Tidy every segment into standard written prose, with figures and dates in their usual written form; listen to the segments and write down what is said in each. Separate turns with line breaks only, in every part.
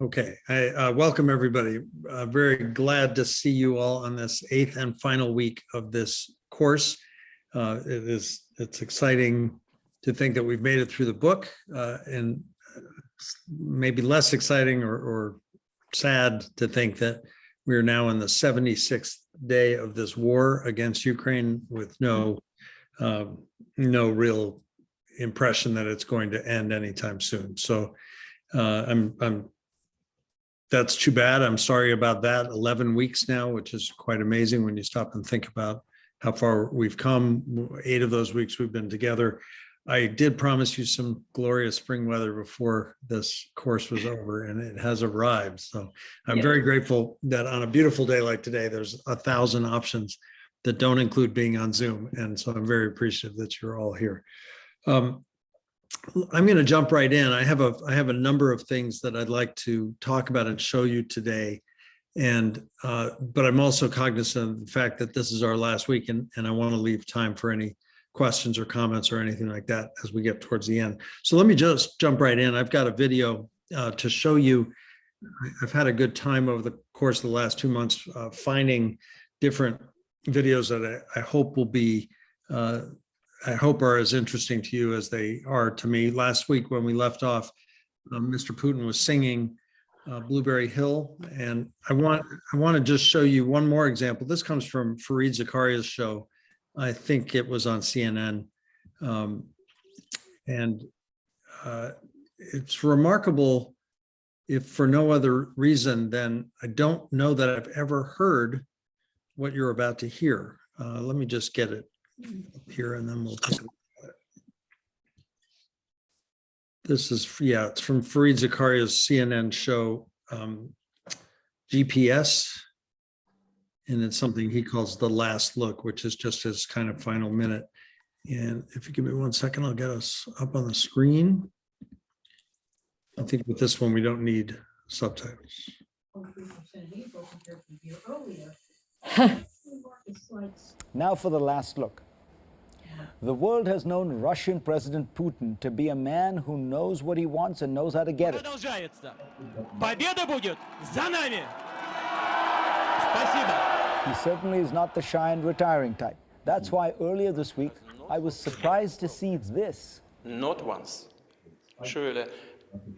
Okay, I welcome everybody. Very glad to see you all on this 8th and final week of this course. It's exciting to think that we've made it through the book, and maybe less exciting or sad to think that we are now in the 76th day of this war against Ukraine with no real impression that it's going to end anytime soon. So that's too bad. I'm sorry about that. 11 weeks now, which is quite amazing when you stop and think about how far we've come. 8 of those weeks we've been together. I did promise you some glorious spring weather before this course was over, and it has arrived. So I'm very grateful that on a beautiful day like today, there's 1,000 options that don't include being on Zoom. And so I'm very appreciative that you're all here. I'm going to jump right in. I have a number of things that I'd like to talk about and show you today. But I'm also cognizant of the fact that this is our last week, and I want to leave time for any questions or comments or anything like that as we get towards the end. So let me just jump right in. I've got a video to show you. I've had a good time over the course of the last 2 months finding different videos that I hope will be I hope are as interesting to you as they are to me. Last week when we left off, Mr. Putin was singing Blueberry Hill, and I want to just show you one more example. This comes from Fareed Zakaria's show. I think it was on CNN, and it's remarkable, if for no other reason than I don't know that I've ever heard what you're about to hear. Let me just get it up here and then we'll take a look at it. This is, it's from Fareed Zakaria's CNN show, GPS, and it's something he calls The Last Look, which is just his kind of final minute. And if you give me 1 second, I'll get us up on the screen. I think with this one, we don't need subtitles.
Now for the last look. The world has known Russian President Putin to be a man who knows what he wants and knows how to get it. He certainly is not the shy and retiring type. That's why earlier this week, I was surprised to see this.
Not once. Surely,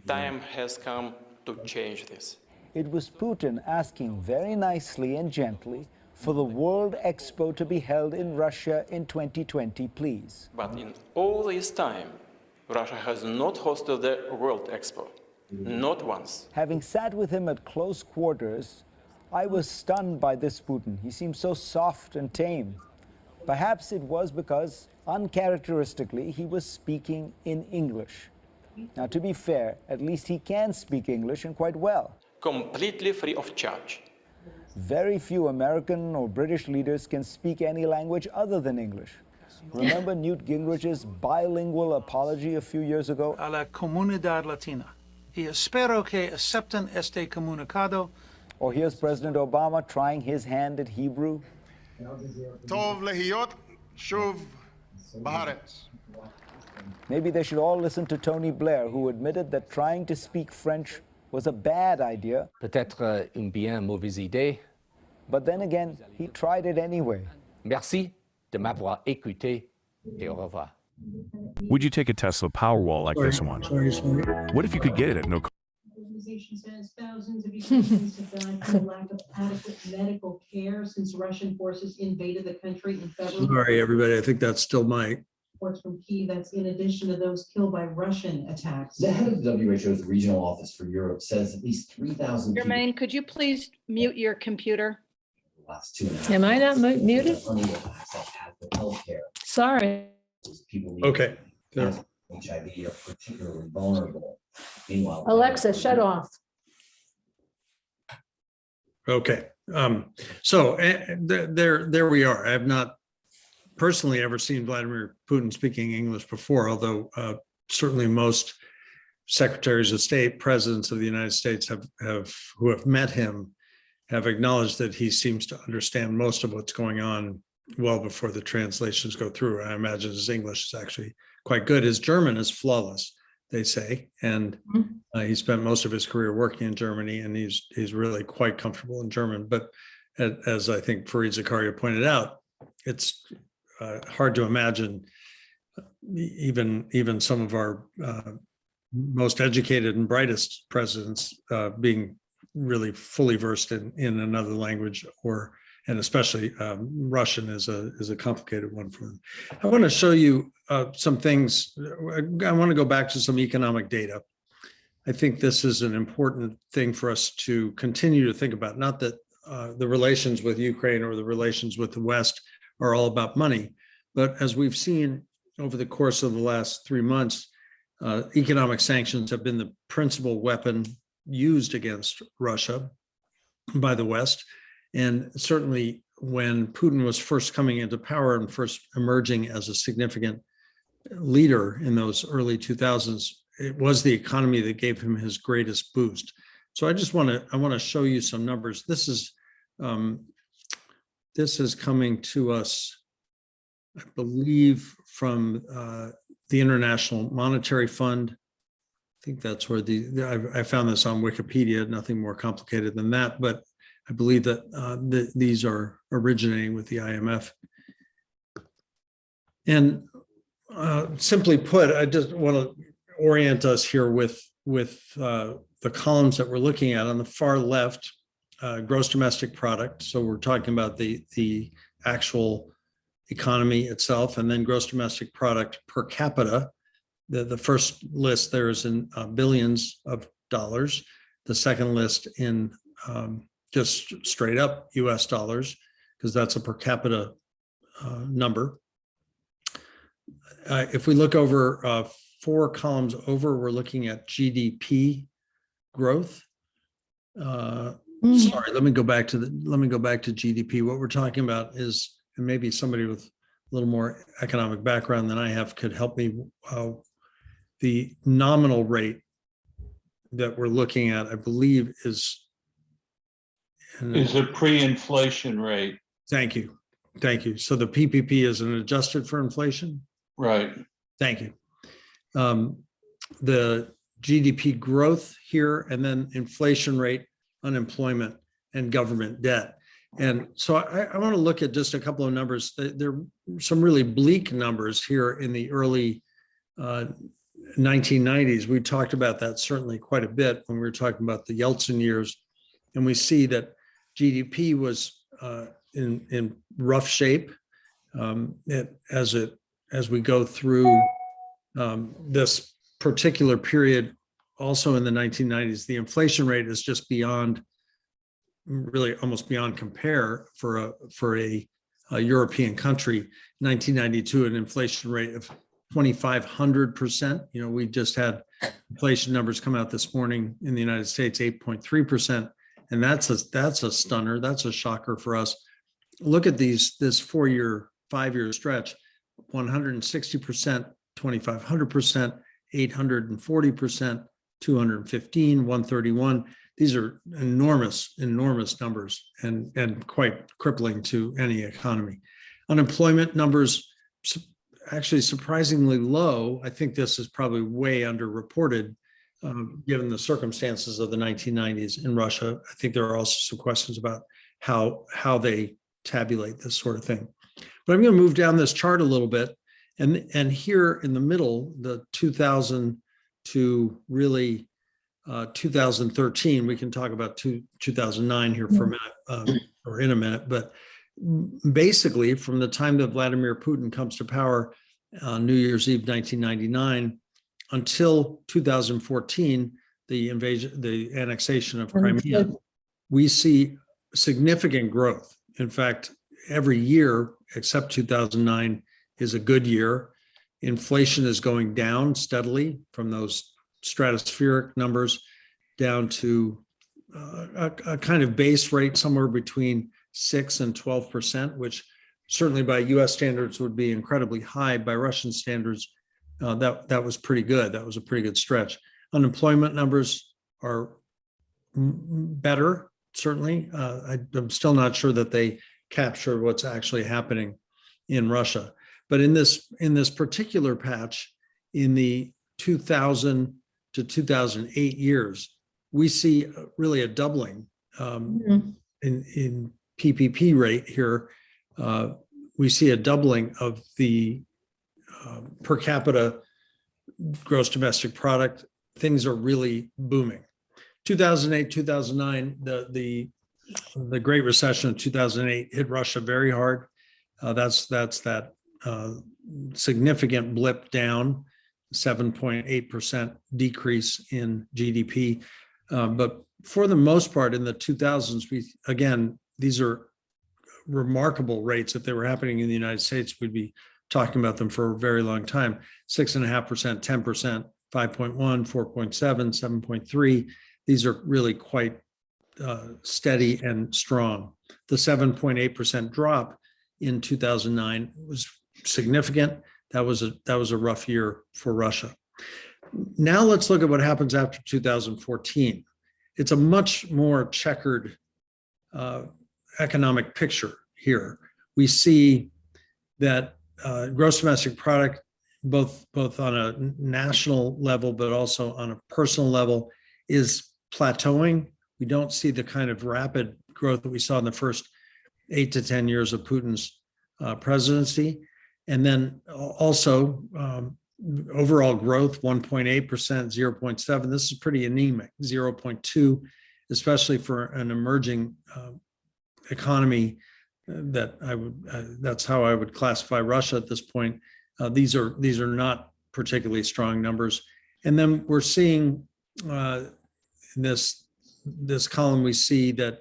time has come to change this.
It was Putin asking very nicely and gently for the World Expo to be held in Russia in 2020, please.
But in all this time, Russia has not hosted the World Expo. Not once.
Having sat with him at close quarters, I was stunned by this Putin. He seemed so soft and tame. Perhaps it was because, uncharacteristically, he was speaking in English. Now, to be fair, at least he can speak English, and quite well.
Completely free of charge.
Very few American or British leaders can speak any language other than English. Remember Newt Gingrich's bilingual apology a few years ago?
A la comunidad latina. Y espero que acepten este comunicado.
Or here's President Obama trying his hand at Hebrew.
Tov lehiyot shuv ba'aretz.
Maybe they should all listen to Tony Blair, who admitted that trying to speak French was a bad idea.
Peut-être une bien mauvaise idée.
But then again, he tried it anyway.
Merci de m'avoir écouté et au revoir.
Would you take a Tesla Powerwall like this one?
Sorry.
What if you could get it at no cost?
Organization says thousands of Ukrainians have died from lack of adequate medical care since Russian forces invaded the country in February.
Sorry, everybody. I think that's still my.
Reports from Kyiv, that's in addition to those killed by Russian attacks.
The head of the WHO's regional office for Europe says at least 3,000 people.
Jermaine, could you please mute your computer?
The last 2.5
Am I not muted?
Unable to access adequate healthcare.
Sorry.
People
Okay.
with HIV are particularly vulnerable. Meanwhile,
Alexa, shut off.
Okay. So there we are. I have not personally ever seen Vladimir Putin speaking English before, although certainly most secretaries of state, presidents of the United States who have met him have acknowledged that he seems to understand most of what's going on well before the translations go through. I imagine his English is actually quite good. His German is flawless, they say, and he spent most of his career working in Germany, and he's really quite comfortable in German. But as I think Fareed Zakaria pointed out, it's hard to imagine even some of our most educated and brightest presidents being really fully versed in another language, and especially Russian is a complicated one for them. I want to show you some things. I want to go back to some economic data. I think this is an important thing for us to continue to think about. Not that the relations with Ukraine or the relations with the West are all about money, but as we've seen over the course of the last 3 months, economic sanctions have been the principal weapon used against Russia by the West. And certainly when Putin was first coming into power and first emerging as a significant leader in those early 2000s, it was the economy that gave him his greatest boost. So I want to show you some numbers. This is coming to us, I believe, from the International Monetary Fund. I think that's where I found this on Wikipedia, nothing more complicated than that, but I believe that these are originating with the IMF. And simply put, I just want to orient us here with the columns that we're looking at. On the far left, gross domestic product. So we're talking about the actual economy itself, and then gross domestic product per capita. The first list there is in billions of dollars. The second list in just straight up US dollars, because that's a per capita number. If we look over 4 columns over, we're looking at GDP growth. Sorry, let me go back to GDP. What we're talking about is, and maybe somebody with a little more economic background than I have could help me. The nominal rate that we're looking at, I believe, is
a pre-inflation rate.
Thank you. So the PPP is an adjusted for inflation?
Right.
Thank you. The GDP growth here, and then inflation rate, unemployment, and government debt. And so I want to look at just a couple of numbers. There are some really bleak numbers here in the early 1990s. We talked about that certainly quite a bit when we were talking about the Yeltsin years. And we see that GDP was in rough shape as we go through this particular period. Also in the 1990s, the inflation rate is just beyond, really almost beyond compare for a European country. 1992, an inflation rate of 2,500%. You know, we just had inflation numbers come out this morning in the United States, 8.3%, and that's a stunner. That's a shocker for us. Look at this 4-year, 5-year stretch: 160%, 2,500%, 840%, 215, 131. These are enormous numbers and quite crippling to any economy. Unemployment numbers actually surprisingly low. I think this is probably way underreported given the circumstances of the 1990s in Russia. I think there are also some questions about how they tabulate this sort of thing. But I'm going to move down this chart a little bit. And here in the middle, the 2000 to really 2013, we can talk about 2009 here for a minute, or in a minute, but basically from the time that Vladimir Putin comes to power on New Year's Eve 1999 until 2014, the annexation of Crimea, we see significant growth. In fact, every year except 2009 is a good year. Inflation is going down steadily from those stratospheric numbers down to a kind of base rate somewhere between 6 and 12%, which certainly by US standards would be incredibly high. By Russian standards, that was pretty good. That was a pretty good stretch. Unemployment numbers are better, certainly. I'm still not sure that they capture what's actually happening in Russia. But in this particular patch, in the 2000 to 2008 years, we see really a doubling in PPP rate here. We see a doubling of the per capita gross domestic product. Things are really booming. 2008, 2009, the Great Recession of 2008 hit Russia very hard. That's that significant blip down, 7.8% decrease in GDP. But for the most part, in the 2000s, these are remarkable rates. If they were happening in the United States, we'd be talking about them for a very long time. 6.5%, 10%, 5.1, 4.7, 7.3. These are really quite steady and strong. The 7.8% drop in 2009 was significant. That was a rough year for Russia. Now let's look at what happens after 2014. It's a much more checkered economic picture here. We see that gross domestic product, both on a national level, but also on a personal level, is plateauing. We don't see the kind of rapid growth that we saw in the first 8 to 10 years of Putin's presidency. And then also overall growth, 1.8%, 0.7. This is pretty anemic, 0.2, especially for an emerging economy that's how I would classify Russia at this point. These are not particularly strong numbers. And then we're seeing in this column, we see that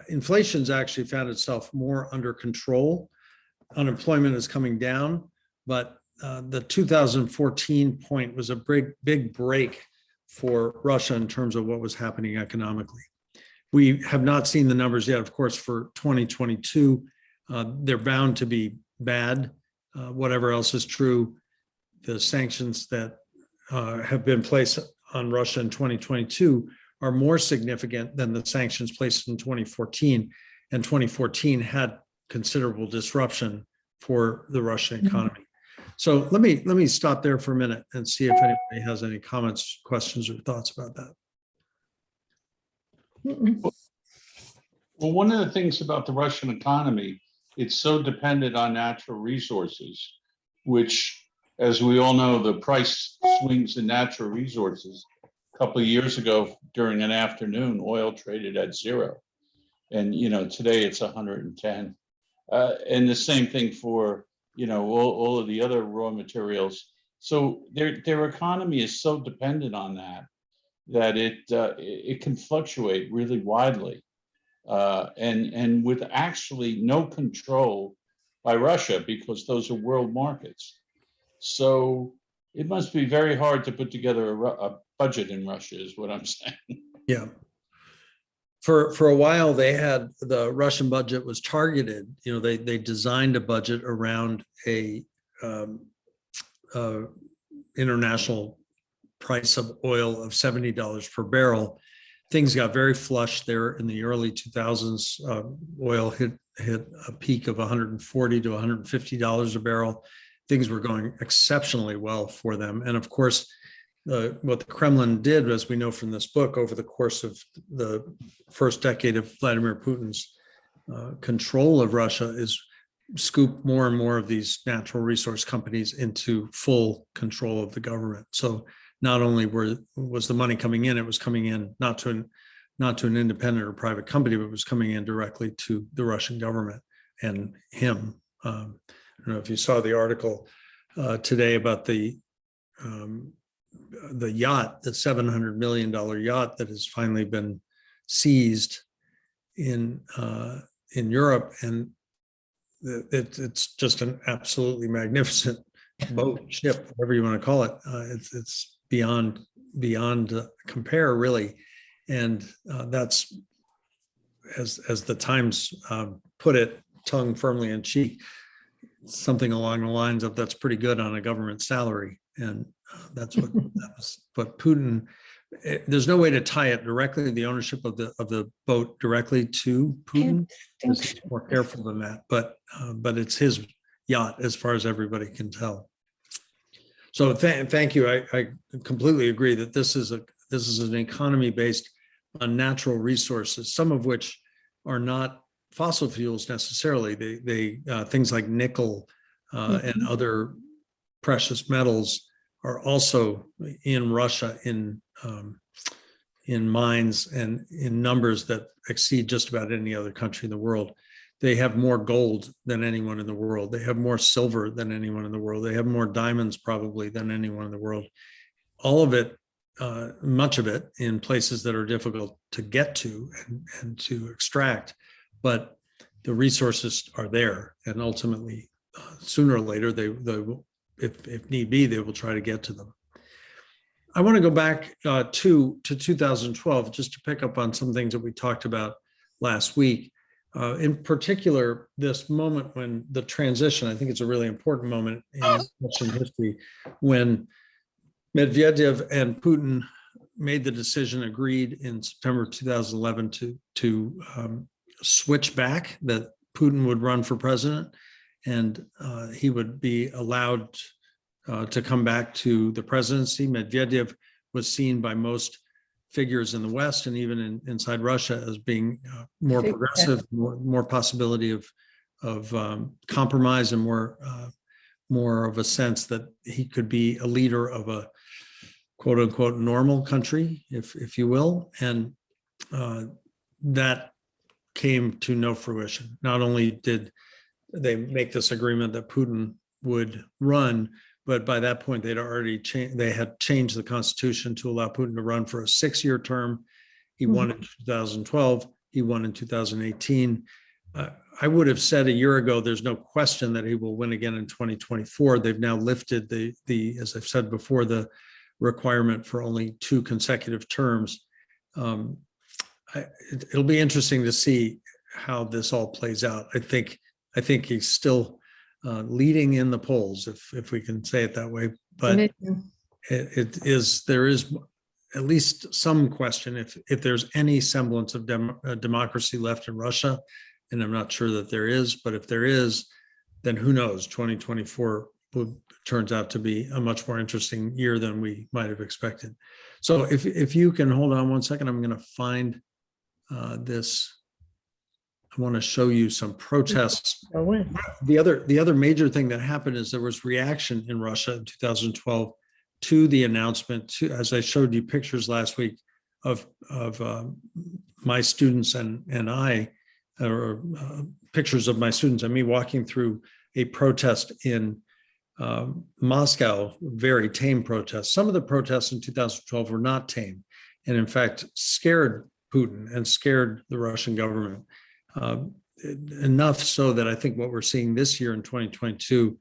inflation's actually found itself more under control. Unemployment is coming down, but the 2014 point was a big break for Russia in terms of what was happening economically. We have not seen the numbers yet, of course, for 2022. They're bound to be bad. Whatever else is true, the sanctions that have been placed on Russia in 2022 are more significant than the sanctions placed in 2014. And 2014 had considerable disruption for the Russian economy. So let me stop there for a minute and see if anybody has any comments, questions, or thoughts about that.
Well, one of the things about the Russian economy, it's so dependent on natural resources, which, as we all know, the price swings in natural resources. A couple of years ago, during an afternoon, oil traded at 0. And, today it's 110. And the same thing for, all of the other raw materials. So their economy is so dependent on that it can fluctuate really widely. And with actually no control by Russia, because those are world markets. So it must be very hard to put together a budget in Russia, is what I'm saying.
Yeah. For a while, the Russian budget was targeted. They designed a budget around a international price of oil of $70 per barrel. Things got very flush there in the early 2000s. Oil hit a peak of $140 to $150 a barrel. Things were going exceptionally well for them. And of course, what the Kremlin did, as we know from this book, over the course of the first decade of Vladimir Putin's control of Russia, is scoop more and more of these natural resource companies into full control of the government. So not only was the money coming in, it was coming in not to an independent or private company, but it was coming in directly to the Russian government and him. I don't know if you saw the article today about the yacht, the $700 million yacht that has finally been seized in Europe, and it's just an absolutely magnificent boat, ship, whatever you want to call it. It's beyond compare, really, and that's as the Times put it, tongue firmly in cheek, something along the lines of "that's pretty good on a government salary," and that's what Putin. There's no way to tie it directly, the ownership of the boat directly to Putin. He's more careful than that, but it's his yacht as far as everybody can tell. So thank you. I completely agree that this is an economy based on natural resources, some of which are not fossil fuels necessarily. They things like nickel and other precious metals are also in Russia in mines and in numbers that exceed just about any other country in the world. They have more gold than anyone in the world. They have more silver than anyone in the world. They have more diamonds probably than anyone in the world. All of it, much of it, in places that are difficult to get to and to extract, but the resources are there, and ultimately, sooner or later, they will, if need be, they will try to get to them. I want to go back to 2012 just to pick up on some things that we talked about last week. In particular, this moment when the transition, I think it's a really important moment in Russian history, when Medvedev and Putin made the decision, agreed in September 2011 to switch back, that Putin would run for president and he would be allowed to come back to the presidency. Medvedev was seen by most figures in the West and even inside Russia as being more progressive, more possibility of compromise, and more of a sense that he could be a leader of a quote unquote normal country, if you will. And that came to no fruition. Not only did they make this agreement that Putin would run, but by that point, they'd already they had changed the constitution to allow Putin to run for a 6-year term. He won in 2012. He won in 2018. I would have said a year ago, there's no question that he will win again in 2024. They've now lifted the as I've said before, the requirement for only 2 consecutive terms. It'll be interesting to see how this all plays out. I think he's still leading in the polls, if we can say it that way. But there is at least some question if there's any semblance of democracy left in Russia, and I'm not sure that there is. But if there is, then who knows? 2024 turns out to be a much more interesting year than we might have expected. So if you can hold on one second, I'm going to find this. I want to show you some protests. The other major thing that happened is there was reaction in Russia in 2012 to the announcement, as I showed you pictures last week of my students and I, or pictures of my students and me walking through a protest in Moscow, very tame protests. Some of the protests in 2012 were not tame, and in fact scared Putin and scared the Russian government. Enough so that I think what we're seeing this year in 2022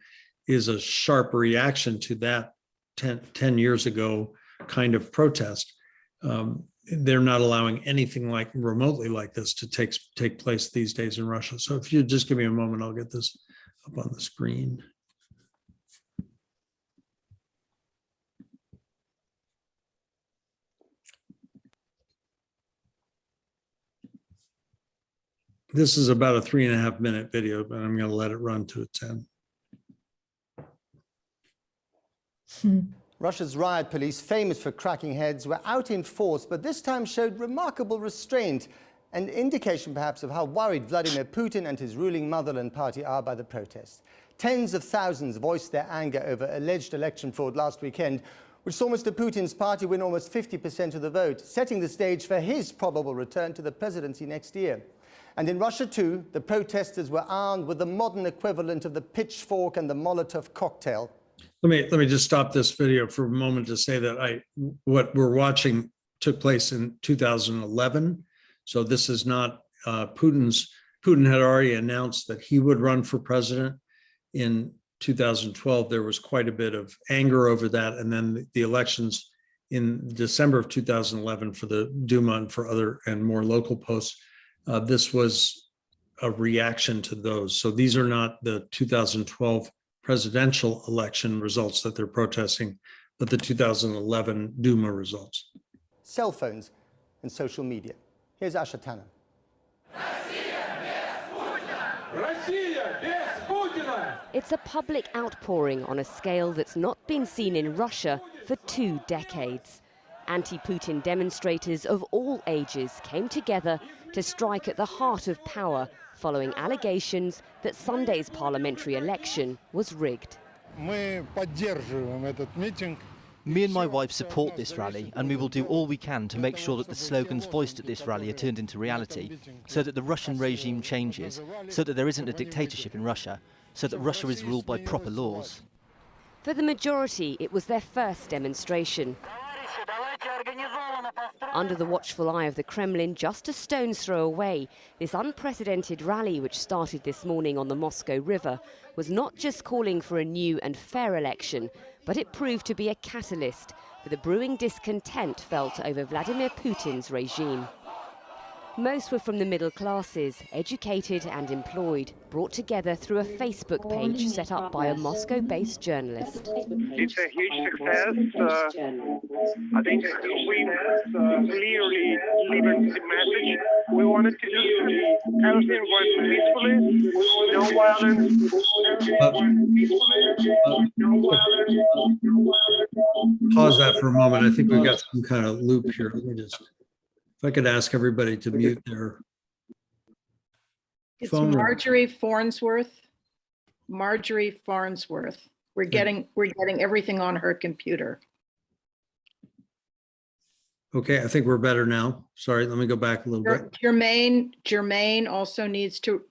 is a sharp reaction to that 10 years ago kind of protest. They're not allowing anything like remotely like this to take place these days in Russia. So if you just give me a moment, I'll get this up on the screen. This is about a 3.5-minute video, but I'm going to let it run to its end.
Russia's riot police, famous for cracking heads, were out in force, but this time showed remarkable restraint, an indication perhaps of how worried Vladimir Putin and his ruling motherland party are by the protests. Tens of thousands voiced their anger over alleged election fraud last weekend, which saw Mr. Putin's party win almost 50% of the vote, setting the stage for his probable return to the presidency next year. And in Russia too, the protesters were armed with the modern equivalent of the pitchfork and the Molotov cocktail.
Let me just stop this video for a moment to say that what we're watching took place in 2011. So this is not Putin had already announced that he would run for president. In 2012, there was quite a bit of anger over that. And then the elections in December of 2011 for the Duma and for other and more local posts, this was a reaction to those. So these are not the 2012 presidential election results that they're protesting, but the 2011 Duma results.
Cell phones and social media. Here's Asha Tanner.
It's a public outpouring on a scale that's not been seen in Russia for 2 decades. Anti-Putin demonstrators of all ages came together to strike at the heart of power following allegations that Sunday's parliamentary election was rigged.
Me and my wife support this rally, and we will do all we can to make sure that the slogans voiced at this rally are turned into reality, so that the Russian regime changes, so that there isn't a dictatorship in Russia, so that Russia is ruled by proper laws.
For the majority, it was their first demonstration. Under the watchful eye of the Kremlin, just a stone's throw away, this unprecedented rally, which started this morning on the Moscow River, was not just calling for a new and fair election, but it proved to be a catalyst for the brewing discontent felt over Vladimir Putin's regime. Most were from the middle classes, educated and employed, brought together through a Facebook page set up by a Moscow-based journalist.
It's a huge success. I think we clearly delivered the message we wanted to do. Everything went peacefully, no violence.
Pause that for a moment. I think we've got some kind of loop here. Let me just, if I could ask everybody to mute their
It's
phone.
Marjorie Farnsworth. Marjorie Farnsworth. We're getting everything on her computer.
Okay, I think we're better now. Sorry, let me go back a little bit.
Jermaine also needs to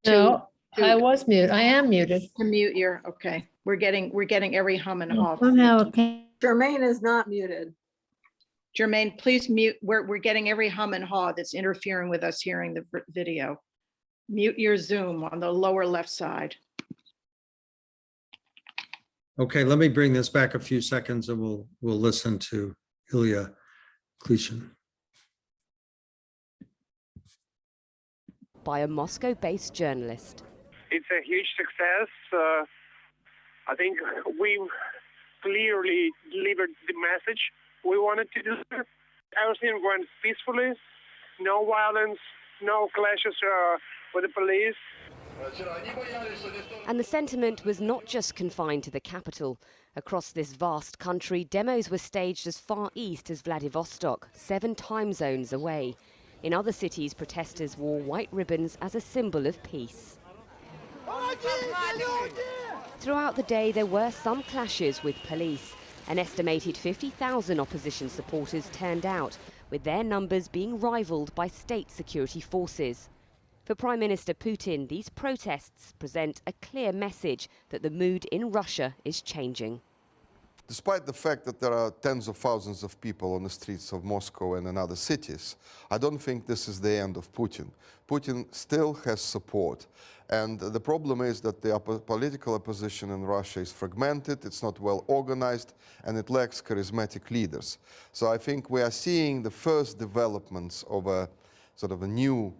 No, I was muted. I am muted.
to mute your, okay. We're getting every hum and haw.
Somehow, okay.
Jermaine is not muted.
Jermaine, please mute. We're getting every hum and haw that's interfering with us hearing the video. Mute your Zoom on the lower left side.
Okay, let me bring this back a few seconds and we'll listen to Ilya Klyshin.
By a Moscow-based journalist.
It's a huge success. I think we clearly delivered the message we wanted to do. Everything went peacefully, no violence, no clashes with the police.
And the sentiment was not just confined to the capital. Across this vast country, demos were staged as far east as Vladivostok, 7 time zones away. In other cities, protesters wore white ribbons as a symbol of peace. Throughout the day, there were some clashes with police. An estimated 50,000 opposition supporters turned out, with their numbers being rivaled by state security forces. For Prime Minister Putin, these protests present a clear message that the mood in Russia is changing.
Despite the fact that there are tens of thousands of people on the streets of Moscow and in other cities, I don't think this is the end of Putin. Putin still has support. And the problem is that the political opposition in Russia is fragmented, it's not well organized, and it lacks charismatic leaders. So I think we are seeing the first developments of a sort of a new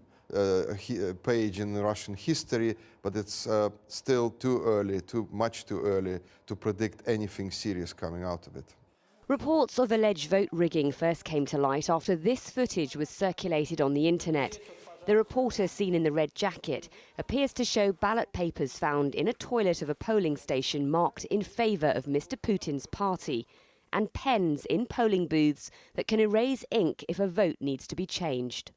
page in Russian history, but it's still too early, much too early to predict anything serious coming out of it.
Reports of alleged vote rigging first came to light after this footage was circulated on the internet. The reporter seen in the red jacket appears to show ballot papers found in a toilet of a polling station marked in favour of Mr. Putin's party, and pens in polling booths that can erase ink if a vote needs to be changed.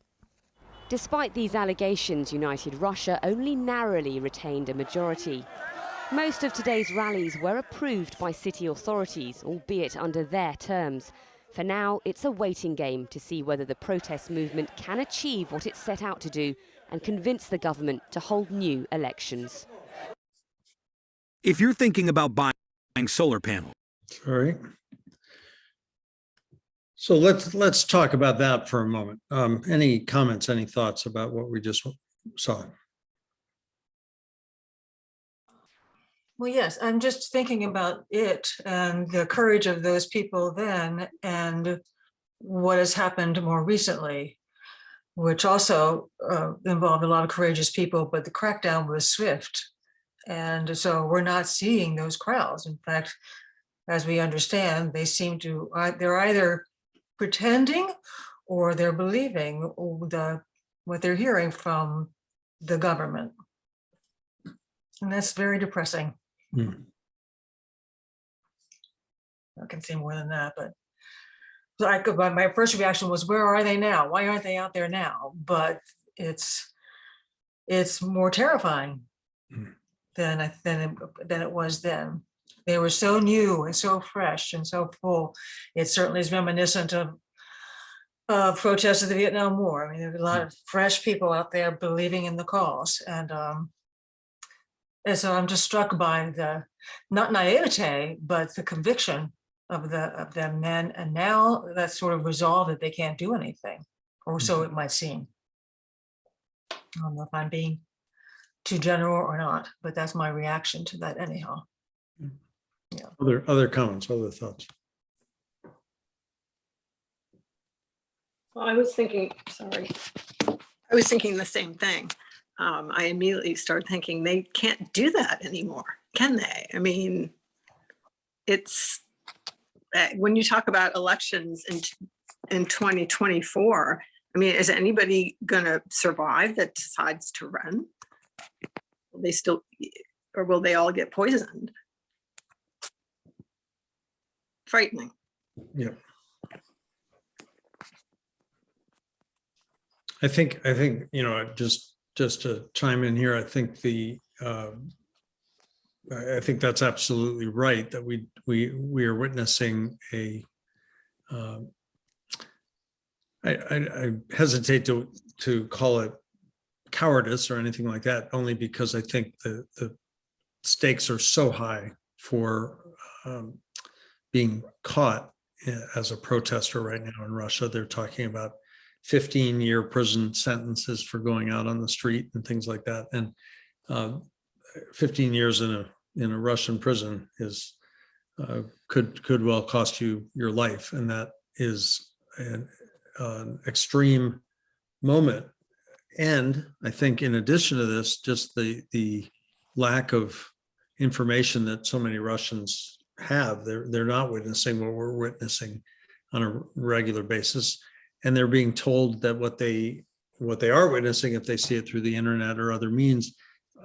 Despite these allegations, United Russia only narrowly retained a majority. Most of today's rallies were approved by city authorities, albeit under their terms. For now, it's a waiting game to see whether the protest movement can achieve what it set out to do and convince the government to hold new elections.
If you're thinking about buying solar panels.
All right. So let's talk about that for a moment. Any comments, any thoughts about what we just saw?
Well, yes, I'm just thinking about it and the courage of those people then and what has happened more recently, which also involved a lot of courageous people, but the crackdown was swift. And so we're not seeing those crowds. In fact, as we understand, they seem to, they're either pretending or they're believing what they're hearing from the government. And that's very depressing.
Hmm.
I can say more than that, but my first reaction was, where are they now? Why aren't they out there now? But it's more terrifying than it was then. They were so new and so fresh and so full. It certainly is reminiscent of protests of the Vietnam War. I mean, there were a lot of fresh people out there believing in the cause, and so I'm just struck by the not naivete, but the conviction of them then, and now that's sort of resolved that they can't do anything, or so it might seem. I don't know if I'm being too general or not, but that's my reaction to that anyhow. Yeah.
Other comments, other thoughts?
Well, I was thinking the same thing. I immediately started thinking they can't do that anymore, can they? I mean, it's when you talk about elections in 2024, I mean, is anybody going to survive that decides to run? Will they still, or will they all get poisoned? Frightening.
Yeah. I think, you know, just to chime in here, I think I think that's absolutely right, that we are witnessing a I hesitate to call it cowardice or anything like that, only because I think the stakes are so high for being caught as a protester right now in Russia. They're talking about 15-year prison sentences for going out on the street and things like that. And 15 years in a Russian prison is could well cost you your life, and that is an extreme moment. And I think in addition to this, just the lack of information that so many Russians have, they're not witnessing what we're witnessing on a regular basis, and they're being told that what they are witnessing, if they see it through the internet or other means,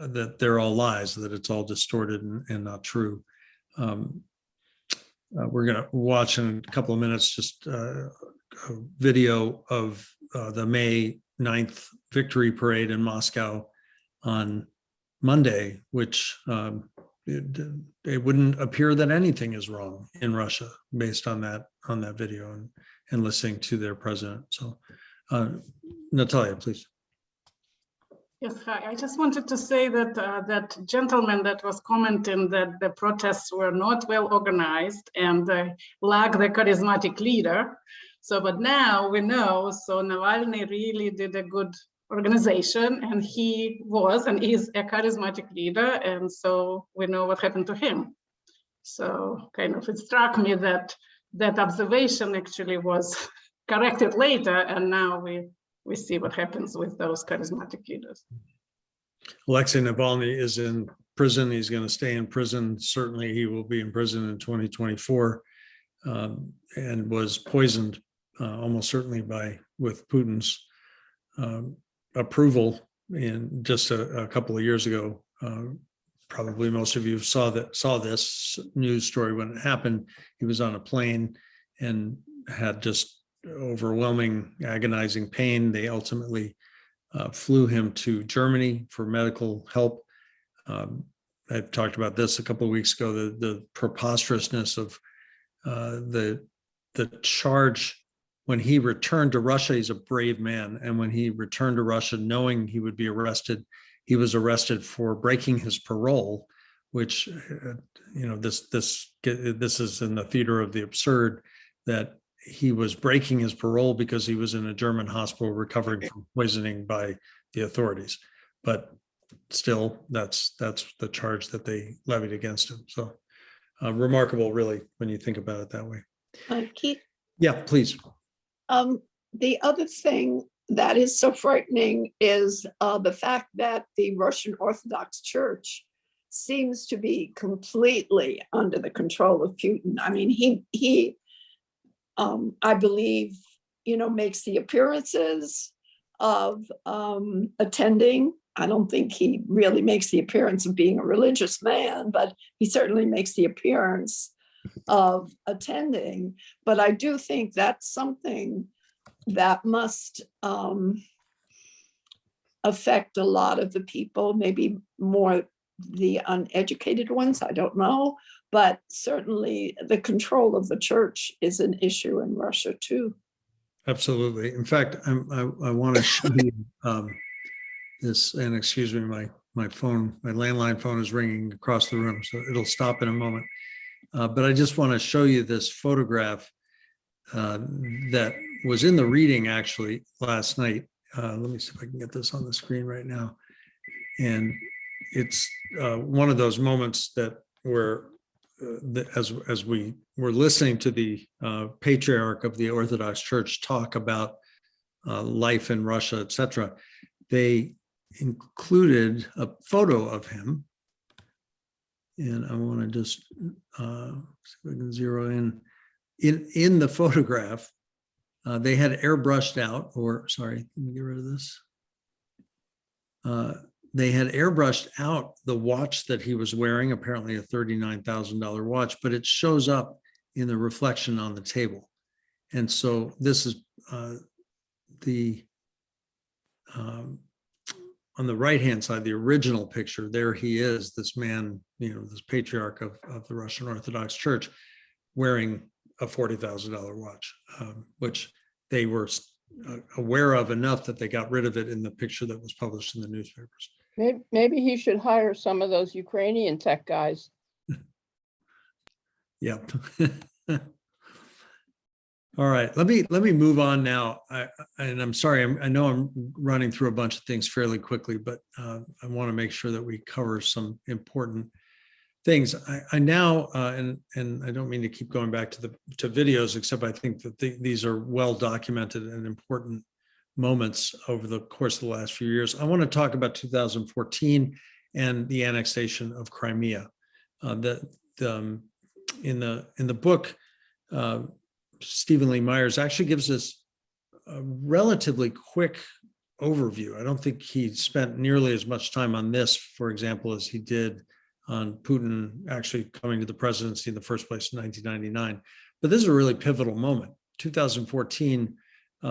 that they're all lies, that it's all distorted and not true. We're going to watch in a couple of minutes just a video of the May 9th victory parade in Moscow on Monday, which it wouldn't appear that anything is wrong in Russia based on that video and listening to their president. So, Natalia, please.
Yes, hi. I just wanted to say that that gentleman that was commenting that the protests were not well organized and lack the charismatic leader. So, but now we know, so Navalny really did a good organization, and he was and is a charismatic leader, and so we know what happened to him. So kind of it struck me that that observation actually was corrected later, and now we see what happens with those charismatic leaders.
Alexei Navalny is in prison. He's going to stay in prison. Certainly he will be in prison in 2024, and was poisoned almost certainly with Putin's approval in just a couple of years ago. Probably most of you saw this news story when it happened. He was on a plane and had just overwhelming, agonizing pain. They ultimately flew him to Germany for medical help. I've talked about this a couple of weeks ago, the preposterousness of the charge. When he returned to Russia, he's a brave man. And when he returned to Russia, knowing he would be arrested, he was arrested for breaking his parole, which, you know, this is in the theater of the absurd, that he was breaking his parole because he was in a German hospital recovering from poisoning by the authorities. But still, that's the charge that they levied against him. So remarkable, really, when you think about it that way.
Keith?
Yeah, please.
The other thing that is so frightening is the fact that the Russian Orthodox Church seems to be completely under the control of Putin. I mean, he I believe, you know, makes the appearances of attending I don't think he really makes the appearance of being a religious man, but he certainly makes the appearance of attending. But I do think that's something that must affect a lot of the people, maybe more the uneducated ones, I don't know. But certainly the control of the church is an issue in Russia too.
Absolutely. In fact, I want to show you this, and excuse me, my phone, my landline phone is ringing across the room, so it'll stop in a moment. But I just want to show you this photograph that was in the reading actually last night. Let me see if I can get this on the screen right now. And it's one of those moments that where, as we were listening to the patriarch of the Orthodox Church talk about life in Russia, etc., they included a photo of him. And I want to just see if I can zero in the photograph. They had airbrushed out, or sorry, let me get rid of this. They had airbrushed out the watch that he was wearing, apparently a $39,000 watch, but it shows up in the reflection on the table. And so this is on the right-hand side, the original picture, there he is, this man, this patriarch of the Russian Orthodox Church, wearing a $40,000 watch, which they were aware of enough that they got rid of it in the picture that was published in the newspapers.
Maybe he should hire some of those Ukrainian tech guys.
Yep. All right, let me move on now. And I'm sorry, I know I'm running through a bunch of things fairly quickly, but I want to make sure that we cover some important things. I now, and I don't mean to keep going back to videos, except I think that these are well documented and important moments over the course of the last few years. I want to talk about 2014 and the annexation of Crimea. In the book, Stephen Lee Myers actually gives us a relatively quick overview. I don't think he spent nearly as much time on this, for example, as he did on Putin actually coming to the presidency in the first place in 1999. But this is a really pivotal moment. 2014,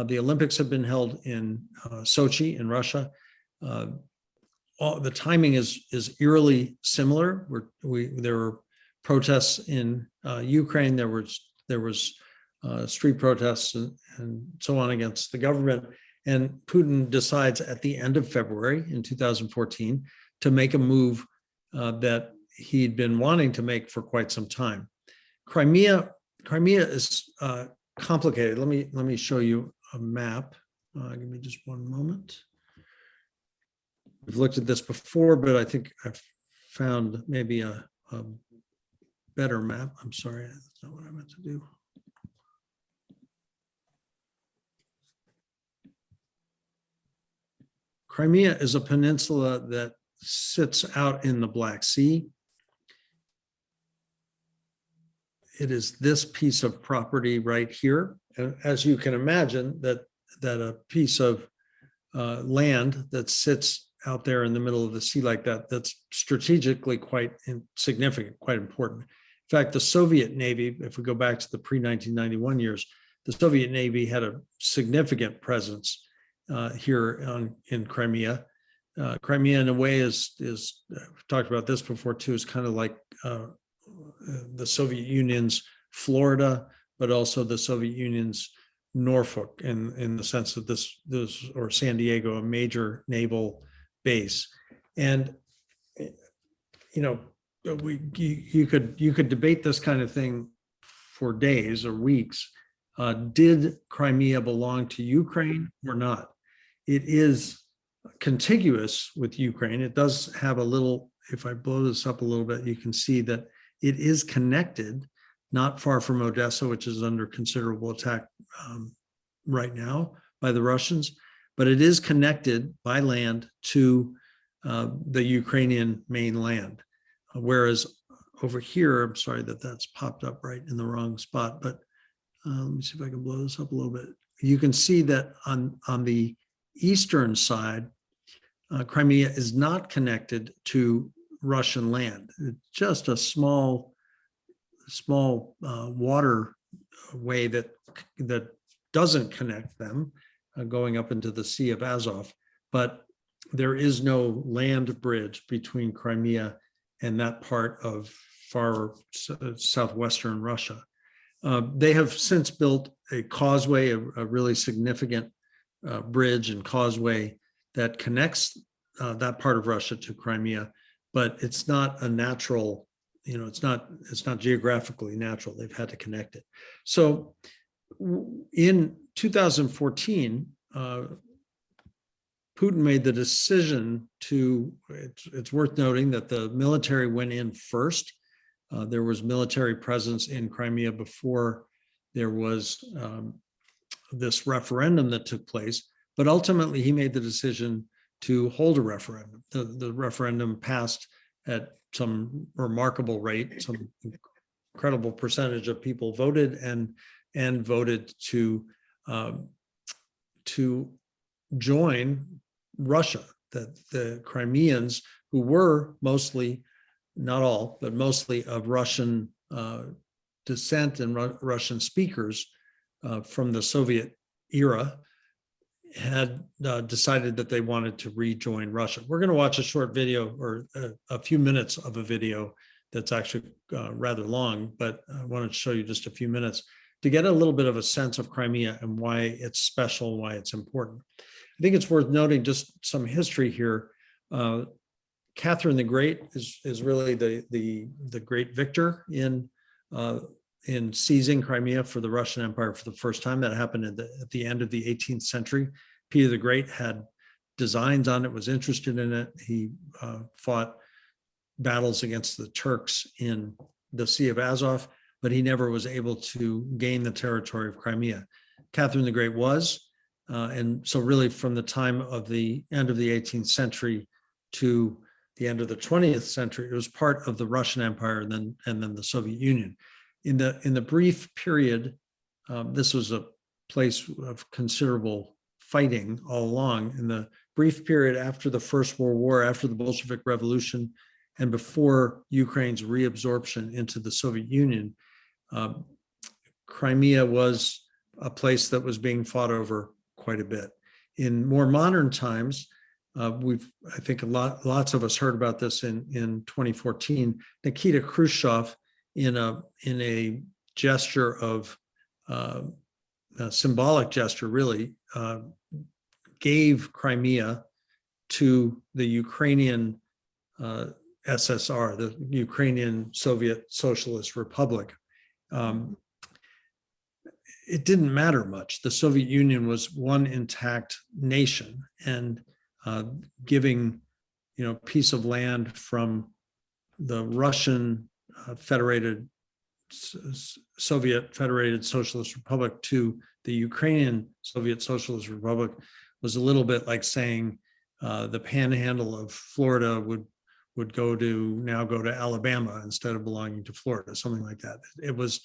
the Olympics have been held in Sochi in Russia. The timing is eerily similar. There were protests in Ukraine. There was street protests and so on against the government. And Putin decides at the end of February in 2014 to make a move that he'd been wanting to make for quite some time. Crimea is complicated. Let me show you a map. Give me just one moment. We've looked at this before, but I think I've found maybe a better map. I'm sorry, that's not what I meant to do. Crimea is a peninsula that sits out in the Black Sea. It is this piece of property right here. And as you can imagine, that a piece of land that sits out there in the middle of the sea like that, that's strategically quite significant, quite important. In fact, the Soviet Navy, if we go back to the pre-1991 years, the Soviet Navy had a significant presence here in Crimea. Crimea, in a way, is we've talked about this before too, is kind of like the Soviet Union's Florida, but also the Soviet Union's Norfolk, in the sense that this or San Diego, a major naval base. And you could debate this kind of thing for days or weeks. Did Crimea belong to Ukraine or not? It is contiguous with Ukraine. It does have a little, if I blow this up a little bit, you can see that it is connected, not far from Odessa, which is under considerable attack right now by the Russians, but it is connected by land to the Ukrainian mainland. Whereas over here, I'm sorry that that's popped up right in the wrong spot, but let me see if I can blow this up a little bit. You can see that on the eastern side, Crimea is not connected to Russian land. It's just a small waterway that doesn't connect them, going up into the Sea of Azov. But there is no land bridge between Crimea and that part of far southwestern Russia. They have since built a causeway, a really significant bridge and causeway that connects that part of Russia to Crimea, but it's not a natural, it's not geographically natural. They've had to connect it. So in 2014, Putin made the decision to, it's worth noting that the military went in first. There was military presence in Crimea before there was this referendum that took place, but ultimately he made the decision to hold a referendum. The referendum passed at some remarkable rate. Some incredible percentage of people voted and voted to join Russia. That the Crimeans, who were mostly, not all, but mostly of Russian descent and Russian speakers from the Soviet era, had decided that they wanted to rejoin Russia. We're going to watch a short video, or a few minutes of a video that's actually rather long, but I wanted to show you just a few minutes to get a little bit of a sense of Crimea and why it's special, why it's important. I think it's worth noting just some history here. Catherine the Great is really the great victor in seizing Crimea for the Russian Empire for the first time. That happened at the end of the 18th century. Peter the Great had designs on it, was interested in it. He fought battles against the Turks in the Sea of Azov, but he never was able to gain the territory of Crimea. Catherine the Great was, and so really from the time of the end of the 18th century to the end of the 20th century, it was part of the Russian Empire and then the Soviet Union. In the brief period, this was a place of considerable fighting all along. In the brief period after the First World War, after the Bolshevik Revolution, and before Ukraine's reabsorption into the Soviet Union, Crimea was a place that was being fought over quite a bit. In more modern times, I think lots of us heard about this in 2014. Nikita Khrushchev, in a gesture of a symbolic gesture, really, gave Crimea to the Ukrainian SSR, the Ukrainian Soviet Socialist Republic. It didn't matter much. The Soviet Union was one intact nation, and giving, piece of land from the Russian Soviet Federated Socialist Republic to the Ukrainian Soviet Socialist Republic was a little bit like saying the panhandle of Florida would go to Alabama instead of belonging to Florida, something like that. It was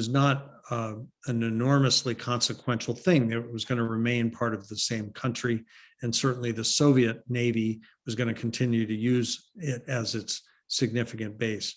not an enormously consequential thing. It was going to remain part of the same country, and certainly the Soviet Navy was going to continue to use it as its significant base.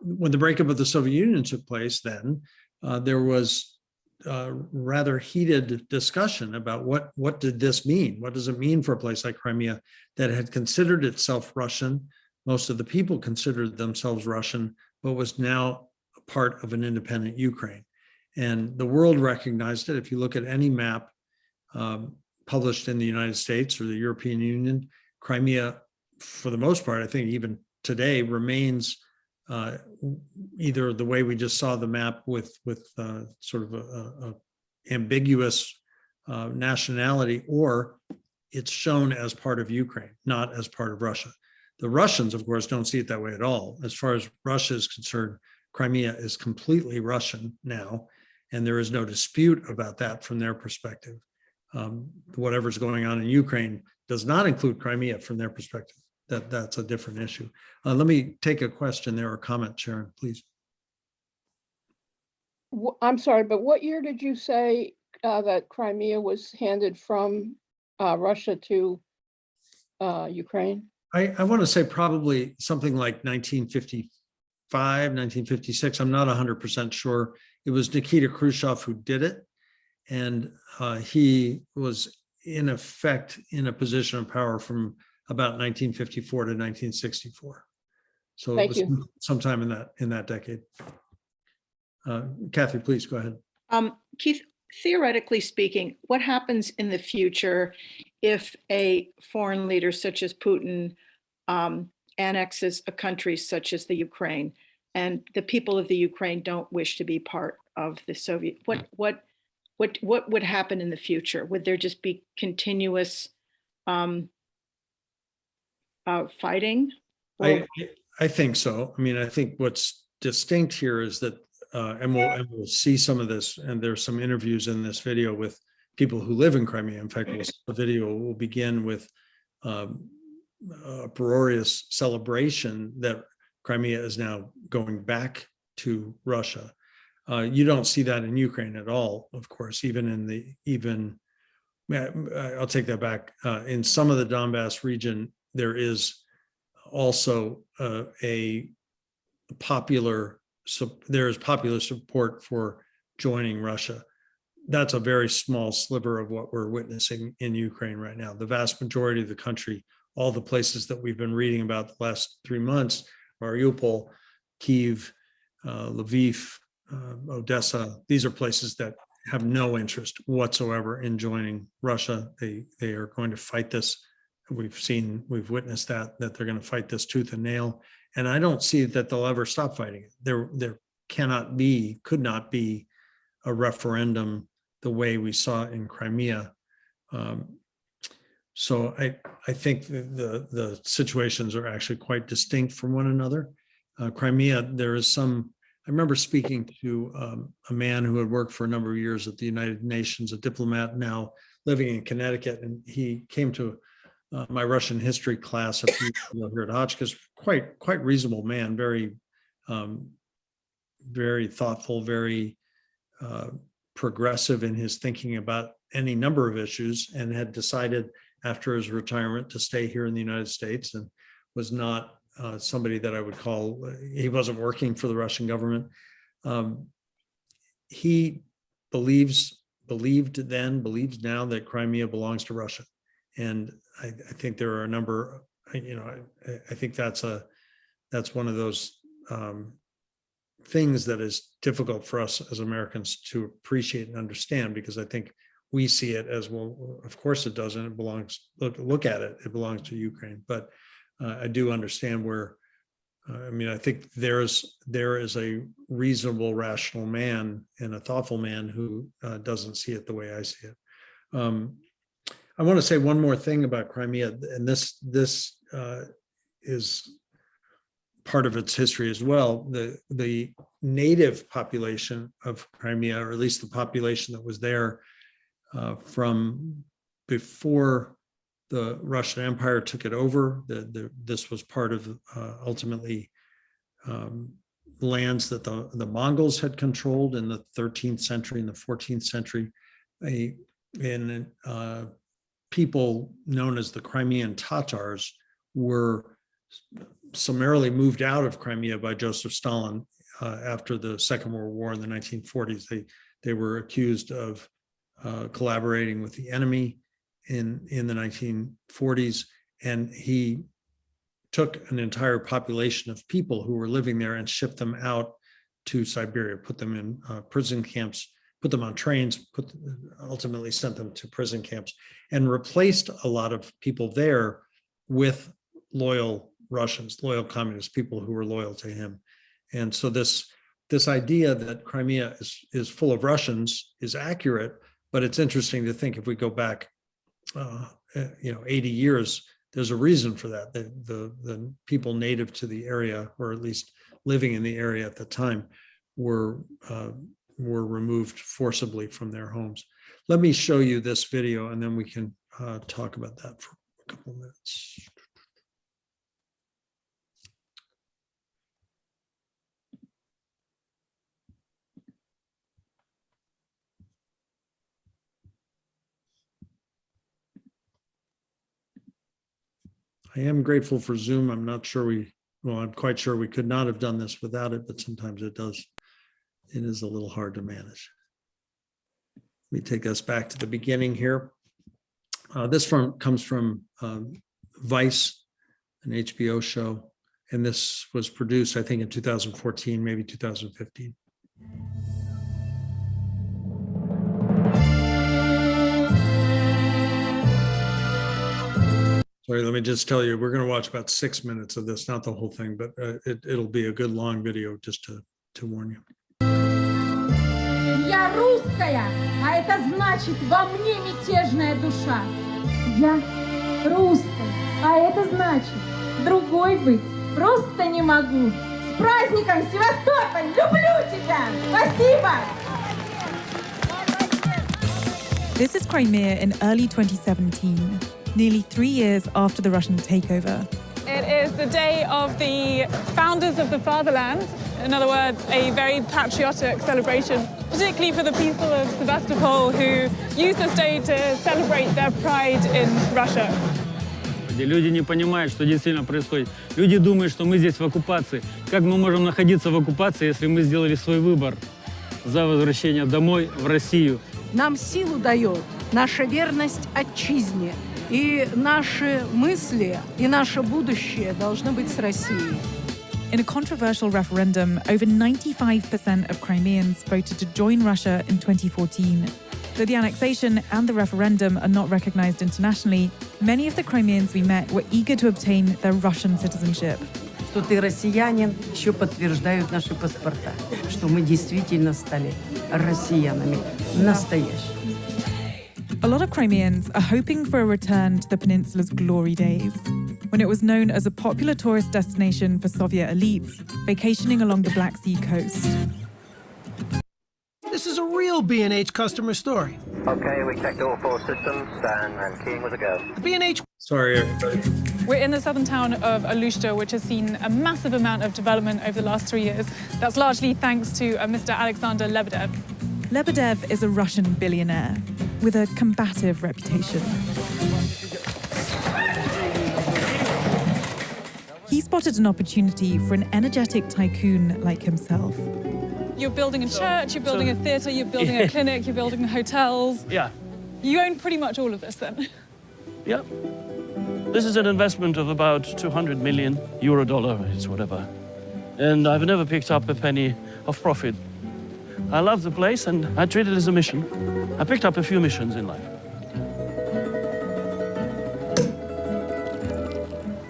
When the breakup of the Soviet Union took place, then there was rather heated discussion about what did this mean? What does it mean for a place like Crimea that had considered itself Russian? Most of the people considered themselves Russian, but was now a part of an independent Ukraine. And the world recognized it. If you look at any map published in the United States or the European Union, Crimea, for the most part, I think even today, remains either the way we just saw the map with sort of a ambiguous nationality, or it's shown as part of Ukraine, not as part of Russia. The Russians, of course, don't see it that way at all. As far as Russia is concerned, Crimea is completely Russian now, and there is no dispute about that from their perspective. Whatever's going on in Ukraine does not include Crimea from their perspective. That's a different issue. Let me take a question there or comment, Sharon, please.
I'm sorry, but what year did you say that Crimea was handed from Russia to Ukraine?
I want to say probably something like 1955, 1956. I'm not 100% sure. It was Nikita Khrushchev who did it. And he was in effect in a position of power from about 1954 to 1964. So
Thank
it was
you.
sometime in that decade. Kathy, please go ahead.
Keith, theoretically speaking, what happens in the future if a foreign leader such as Putin annexes a country such as the Ukraine, and the people of the Ukraine don't wish to be part of the Soviet? What would happen in the future? Would there just be continuous fighting?
I think so. I mean, I think what's distinct here is that, and we'll see some of this, and there's some interviews in this video with people who live in Crimea. In fact, the video will begin with a uproarious celebration that Crimea is now going back to Russia. You don't see that in Ukraine at all, of course, I'll take that back. In some of the Donbass region, there is also popular support for joining Russia. That's a very small sliver of what we're witnessing in Ukraine right now. The vast majority of the country, all the places that we've been reading about the last 3 months, Mariupol, Kyiv, Lviv, Odessa, these are places that have no interest whatsoever in joining Russia. They are going to fight this. We've witnessed that they're going to fight this tooth and nail. And I don't see that they'll ever stop fighting it. There could not be a referendum the way we saw in Crimea. So I think the situations are actually quite distinct from one another. Crimea, there is some, I remember speaking to a man who had worked for a number of years at the United Nations, a diplomat now living in Connecticut, and he came to my Russian history class a few years ago here at Hotchkiss. Quite reasonable man, very thoughtful, very progressive in his thinking about any number of issues, and had decided after his retirement to stay here in the United States, and was not somebody that I would call, he wasn't working for the Russian government. He believed then, believes now that Crimea belongs to Russia. And I think there are a number, I think that's one of those things that is difficult for us as Americans to appreciate and understand, because I think we see it as, well, of course it doesn't, it belongs, look at it, it belongs to Ukraine. But I do understand where, I think there is a reasonable, rational man and a thoughtful man who doesn't see it the way I see it. I want to say one more thing about Crimea, and this is part of its history as well. The native population of Crimea, or at least the population that was there from before the Russian Empire took it over, this was part of ultimately lands that the Mongols had controlled in the 13th century and the 14th century. People known as the Crimean Tatars were summarily moved out of Crimea by Joseph Stalin after the Second World War in the 1940s. They were accused of collaborating with the enemy in the 1940s, and he took an entire population of people who were living there and shipped them out to Siberia, put them in prison camps, put them on trains, ultimately sent them to prison camps, and replaced a lot of people there with loyal Russians, loyal communist people who were loyal to him. And so this idea that Crimea is full of Russians is accurate, but it's interesting to think, if we go back 80 years, there's a reason for that. The people native to the area, or at least living in the area at the time, were removed forcibly from their homes. Let me show you this video, and then we can talk about that for a couple of minutes. I am grateful for Zoom. I'm not sure I'm quite sure we could not have done this without it, but sometimes it is a little hard to manage. Let me take us back to the beginning here. This comes from Vice, an HBO show, and this was produced, I think, in 2014, maybe 2015. Sorry, let me just tell you, we're going to watch about 6 minutes of this, not the whole thing, but it'll be a good long video just to warn you.
Я русская, а это значит во мне мятежная душа. Я русская, а это значит другой быть просто не могу. С праздником, Севастополь! Люблю тебя! Спасибо!
This is Crimea in early 2017, nearly 3 years after the Russian takeover.
It is the day of the founders of the fatherland. In other words, a very patriotic celebration, particularly for the people of Sevastopol who use this day to celebrate their pride in Russia.
Люди не понимают, что действительно происходит. Люди думают, что мы здесь в оккупации. Как мы можем находиться в оккупации, если мы сделали свой выбор за возвращение домой, в Россию?
Нам силу дает наша верность отчизне. И наши мысли, и наше будущее должны быть с Россией.
In a controversial referendum, over 95% of Crimeans voted to join Russia in 2014. Though the annexation and the referendum are not recognized internationally, many of the Crimeans we met were eager to obtain their Russian citizenship.
Что ты россиянин, еще подтверждают наши паспорта, что мы действительно стали россиянами, настоящими.
A lot of Crimeans are hoping for a return to the peninsula's glory days, when it was known as a popular tourist destination for Soviet elites, vacationing along the Black Sea coast.
This is a real B&H customer story.
Okay, we checked all 4 systems and keying was a go.
The B&H...
Sorry, everybody.
We're in the southern town of Alushta, which has seen a massive amount of development over the last 3 years. That's largely thanks to Mr. Alexander Lebedev.
Lebedev is a Russian billionaire with a combative reputation. He spotted an opportunity for an energetic tycoon like himself.
You're building a church, you're building a theatre, you're building a clinic, you're building hotels.
Yeah.
You own pretty much all of this then?
Yeah. This is an investment of about 200 million euro, dollar, it's whatever. And I've never picked up a penny of profit. I love the place and I treat it as a mission. I picked up a few missions in life.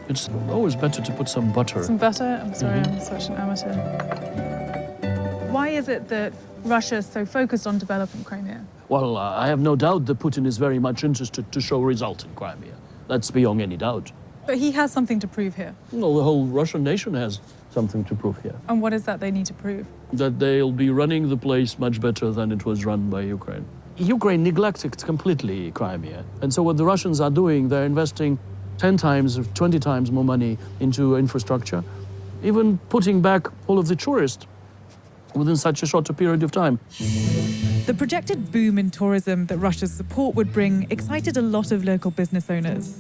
It's always better to put some butter.
Some butter? I'm sorry, I'm such an amateur. Why is it that Russia is so focused on developing Crimea?
Well, I have no doubt that Putin is very much interested to show results in Crimea. That's beyond any doubt.
But he has something to prove here.
No, the whole Russian nation has something to prove here.
And what is that they need to prove?
That they'll be running the place much better than it was run by Ukraine. Ukraine neglected completely Crimea. And so what the Russians are doing, they're investing 10 times, 20 times more money into infrastructure, even putting back all of the tourists within such a short period of time.
The projected boom in tourism that Russia's support would bring excited a lot of local business owners.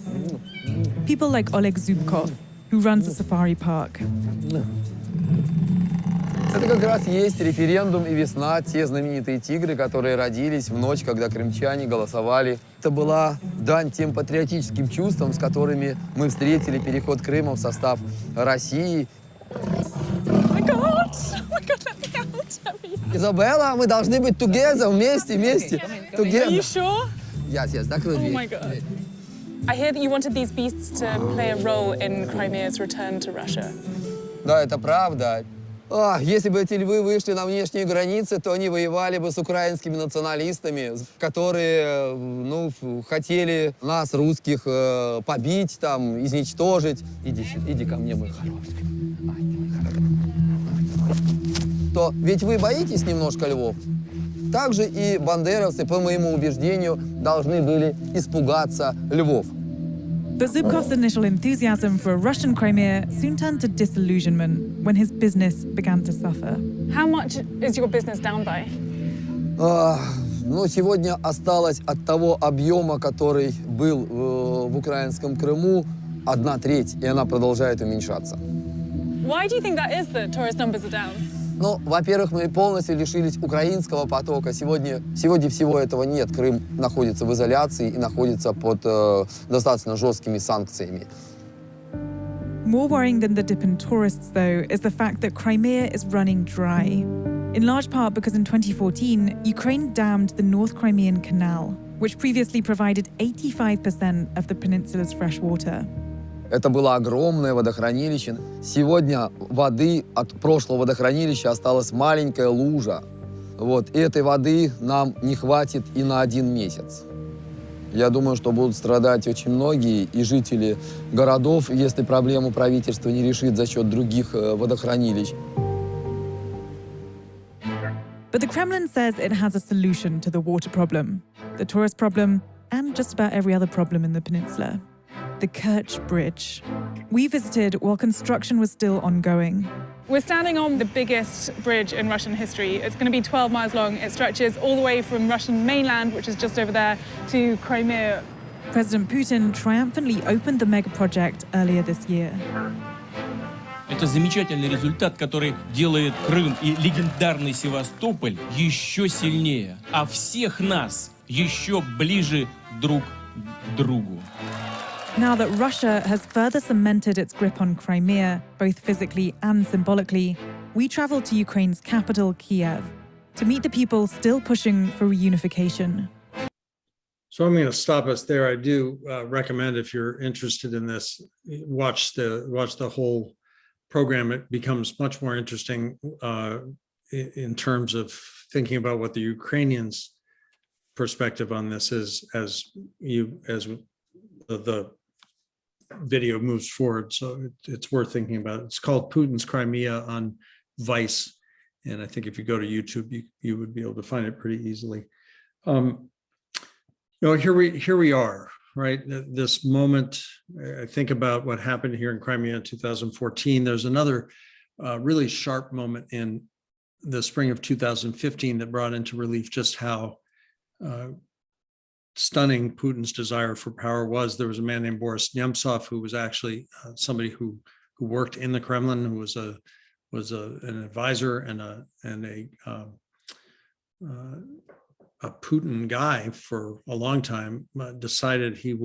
People like Oleg Zubkov, who runs a safari park.
Это как раз есть референдум и весна, те знаменитые тигры, которые родились в ночь, когда крымчане голосовали. Это была дань тем патриотическим чувствам, с которыми мы встретили переход Крыма в состав России. Изабелла, мы должны быть together, вместе. Together.
Are you sure?
Yes, that will be.
Oh my God. I hear that you wanted these beasts to play a role in Crimea's return to Russia.
Да, это правда. Если бы эти львы вышли на внешние границы, то они воевали бы с украинскими националистами, которые, хотели нас, русских, побить, там, изничтожить. Иди ко мне, мой хороший. То ведь вы боитесь немножко львов? Также и бандеровцы, по моему убеждению, должны были испугаться львов.
But Zubkov's initial enthusiasm for a Russian Crimea soon turned to disillusionment when his business began to suffer.
How much is your business down by?
Сегодня осталось от того объема, который был в украинском Крыму, 1/3, и она продолжает уменьшаться.
Why do you think that is that tourist numbers are down?
Ну, во-первых, мы полностью лишились украинского потока. Сегодня всего этого нет. Крым находится в изоляции и находится под достаточно жесткими санкциями.
More worrying than the dip in tourists, though, is the fact that Crimea is running dry. In large part because in 2014, Ukraine dammed the North Crimean Canal, which previously provided 85% of the peninsula's fresh water.
Это было огромное водохранилище. Сегодня воды от прошлого водохранилища осталась маленькая лужа. Вот, и этой воды нам не хватит и на 1 месяц. Я думаю, что будут страдать очень многие и жители городов, если проблему правительство не решит за счет других водохранилищ.
But the Kremlin says it has a solution to the water problem, the tourist problem, and just about every other problem in the peninsula. The Kerch Bridge. We visited while construction was still ongoing.
We're standing on the biggest bridge in Russian history. It's going to be 12 miles long. It stretches all the way from Russian mainland, which is just over there, to Crimea.
President Putin triumphantly opened the mega project earlier this year.
Это замечательный результат, который делает Крым и легендарный Севастополь еще сильнее, а всех нас еще ближе друг к другу.
Now that Russia has further cemented its grip on Crimea, both physically and symbolically, we traveled to Ukraine's capital, Kiev, to meet the people still pushing for reunification.
So I'm going to stop us there. I do recommend, if you're interested in this, watch the whole program. It becomes much more interesting in terms of thinking about what the Ukrainians' perspective on this is as the video moves forward. So it's worth thinking about. It's called Putin's Crimea on Vice. And I think if you go to YouTube, you would be able to find it pretty easily. Here we are, right? This moment, I think about what happened here in Crimea in 2014. There's another really sharp moment in the spring of 2015 that brought into relief just how stunning Putin's desire for power was. There was a man named Boris Nemtsov who was actually somebody who worked in the Kremlin, who was an advisor and a Putin guy for a long time. Decided he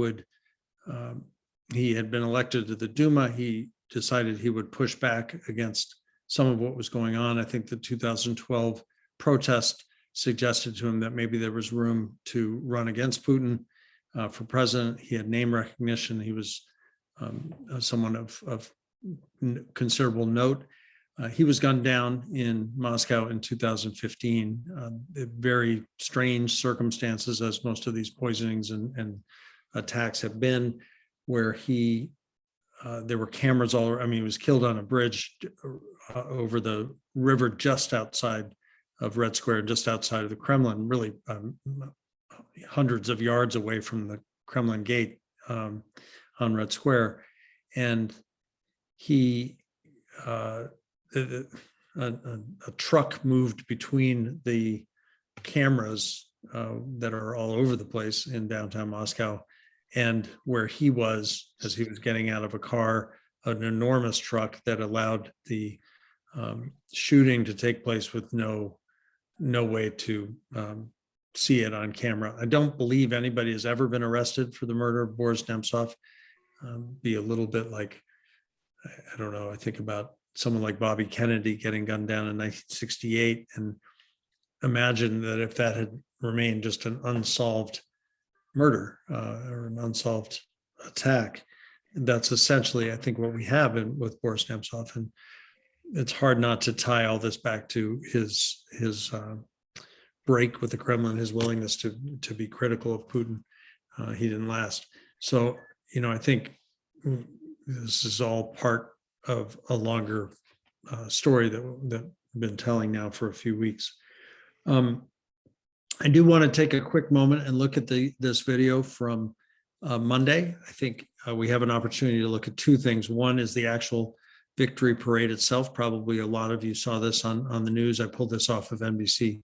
had been elected to the Duma. He decided he would push back against some of what was going on. I think the 2012 protest suggested to him that maybe there was room to run against Putin for president. He had name recognition. He was someone of considerable note. He was gunned down in Moscow in 2015. Very strange circumstances, as most of these poisonings and attacks have been, where there were cameras all around. I mean, he was killed on a bridge over the river just outside of Red Square, just outside of the Kremlin, really hundreds of yards away from the Kremlin gate on Red Square. And a truck moved between the cameras that are all over the place in downtown Moscow and where he was as he was getting out of a car, an enormous truck that allowed the shooting to take place with no way to see it on camera. I don't believe anybody has ever been arrested for the murder of Boris Nemtsov. Be a little bit like, I don't know, I think about someone like Bobby Kennedy getting gunned down in 1968, and imagine that if that had remained just an unsolved murder or an unsolved attack. That's essentially, I think, what we have with Boris Nemtsov. And it's hard not to tie all this back to his break with the Kremlin, his willingness to be critical of Putin. He didn't last. So, I think this is all part of a longer story that I've been telling now for a few weeks. I do want to take a quick moment and look at this video from Monday. I think we have an opportunity to look at two things. One is the actual victory parade itself. Probably a lot of you saw this on the news. I pulled this off of NBC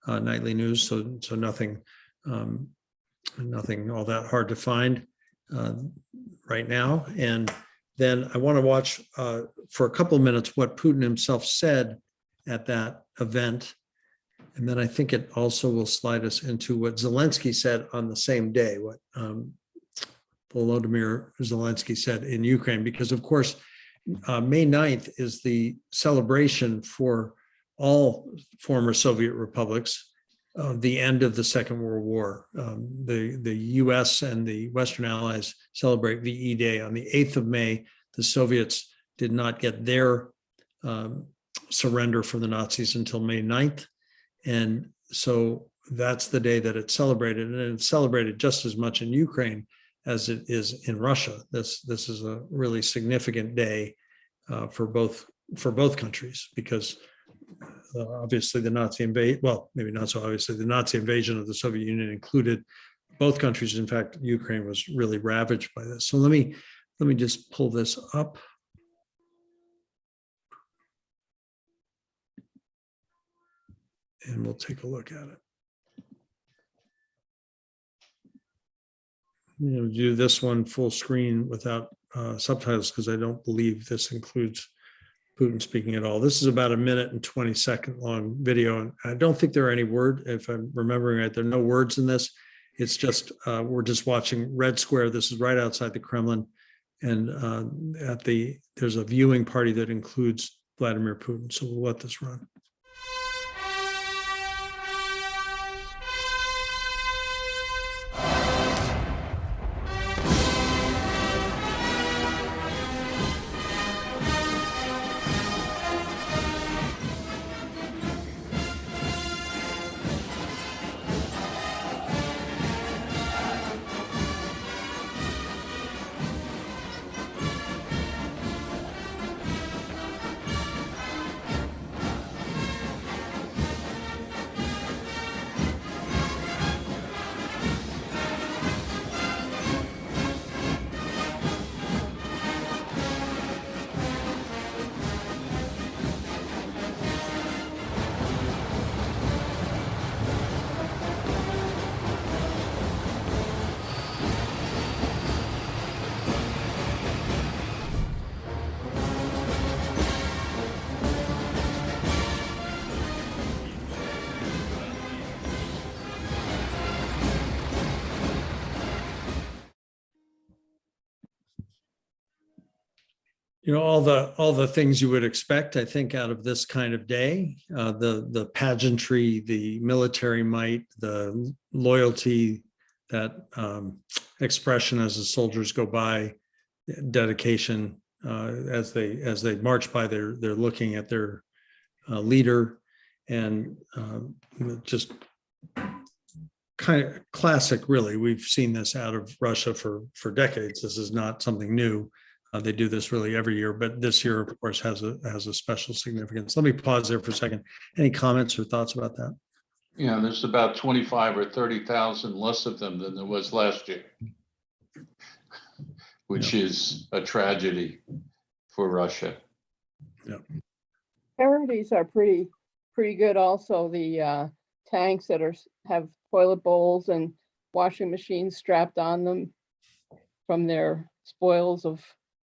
Nightly News, so nothing all that hard to find. right now. And then I want to watch for a couple of minutes what Putin himself said at that event. And then I think it also will slide us into what Zelensky said on the same day, what Volodymyr Zelensky said in Ukraine, because of course, May 9th is the celebration for all former Soviet republics of the end of the Second World War. The US and the Western Allies celebrate VE Day on the 8th of May. The Soviets did not get their surrender from the Nazis until May 9th. And so that's the day that it's celebrated. And it's celebrated just as much in Ukraine as it is in Russia. This is a really significant day for both countries, because obviously the Nazi invasion, well, maybe not so obviously, the Nazi invasion of the Soviet Union included both countries. In fact, Ukraine was really ravaged by this. So let me just pull this up. And we'll take a look at it. I'm going to do this one full screen without subtitles, because I don't believe this includes Putin speaking at all. This is about a 1:20 long video. And I don't think there are any words, if I'm remembering right, there are no words in this. It's just, we're just watching Red Square. This is right outside the Kremlin. And there's a viewing party that includes Vladimir Putin. So we'll let this run. You know, all the things you would expect, I think, out of this kind of day, the pageantry, the military might, the loyalty, that expression as the soldiers go by, dedication, as they march by, they're looking at their leader, and just kind of classic, really. We've seen this out of Russia for decades. This is not something new. They do this really every year, but this year, of course, has a special significance. Let me pause there for a second. Any comments or thoughts about that?
Yeah, there's about 25 or 30,000 less of them than there was last year, which is a tragedy for Russia.
Yeah.
Parodies are pretty good. Also, the tanks that have toilet bowls and washing machines strapped on them from their spoils of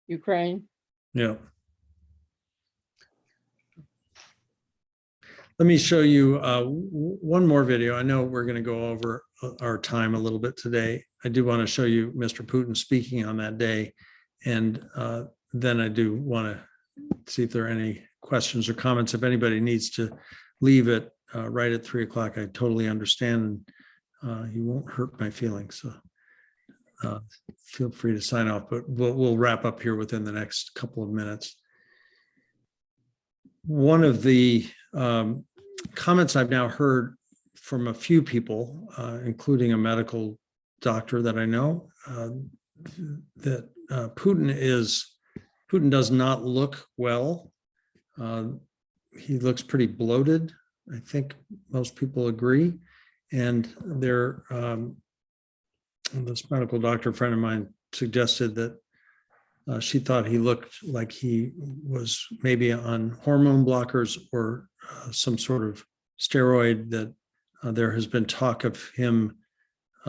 Ukraine.
Yeah. Let me show you one more video. I know we're going to go over our time a little bit today. I do want to show you Mr. Putin speaking on that day. And then I do want to see if there are any questions or comments. If anybody needs to leave it right at 3 o'clock, I totally understand. You won't hurt my feelings. So feel free to sign off, but we'll wrap up here within the next couple of minutes. One of the comments I've now heard from a few people, including a medical doctor that I know, that Putin does not look well. He looks pretty bloated. I think most people agree. And this medical doctor friend of mine suggested that she thought he looked like he was maybe on hormone blockers or some sort of steroid, that there has been talk of him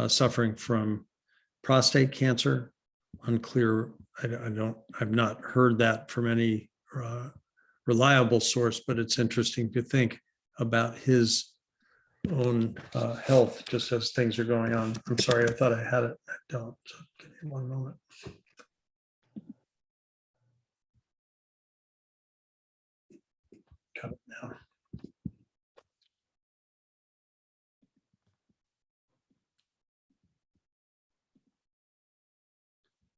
suffering from prostate cancer. unclear. I've not heard that from any reliable source, but it's interesting to think about his own health just as things are going on. I'm sorry, I thought I had it. I don't. So give me one moment. Cut it now.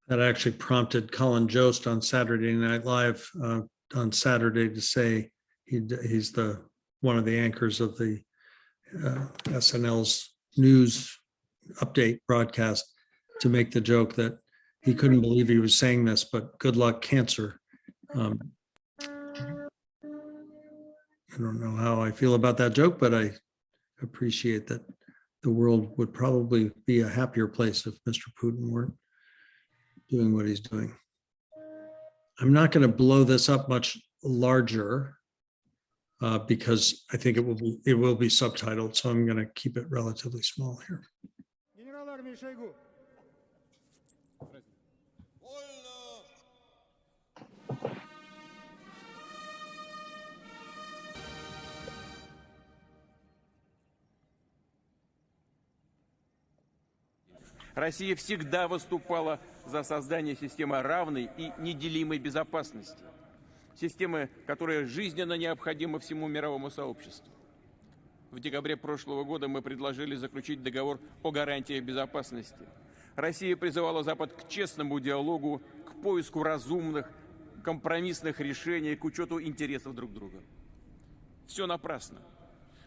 That actually prompted Colin Jost on Saturday Night Live on Saturday to say he's one of the anchors of the SNL's news update broadcast, to make the joke that he couldn't believe he was saying this, but good luck, cancer. I don't know how I feel about that joke, but I appreciate that the world would probably be a happier place if Mr. Putin weren't doing what he's doing. I'm not going to blow this up much larger because I think it will be subtitled, so I'm going to keep it relatively small here.
Россия всегда выступала за создание системы равной и неделимой безопасности. Системы, которая жизненно необходима всему мировому сообществу. В декабре прошлого года мы предложили заключить договор о гарантиях безопасности. Россия призывала Запад к честному диалогу, к поиску разумных, компромиссных решений, к учету интересов друг друга. Все напрасно.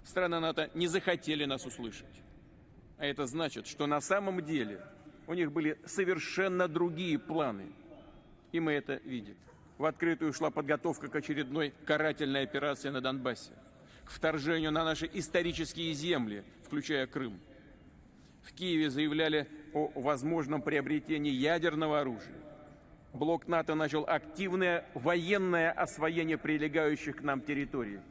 Страны НАТО не захотели нас услышать. А это значит, что на самом деле у них были совершенно другие планы. И мы это видим. В открытую шла подготовка к очередной карательной операции на Донбассе, к вторжению на наши исторические земли, включая Крым. В Киеве заявляли о возможном приобретении ядерного оружия. Блок НАТО начал активное военное освоение прилегающих к нам территорий.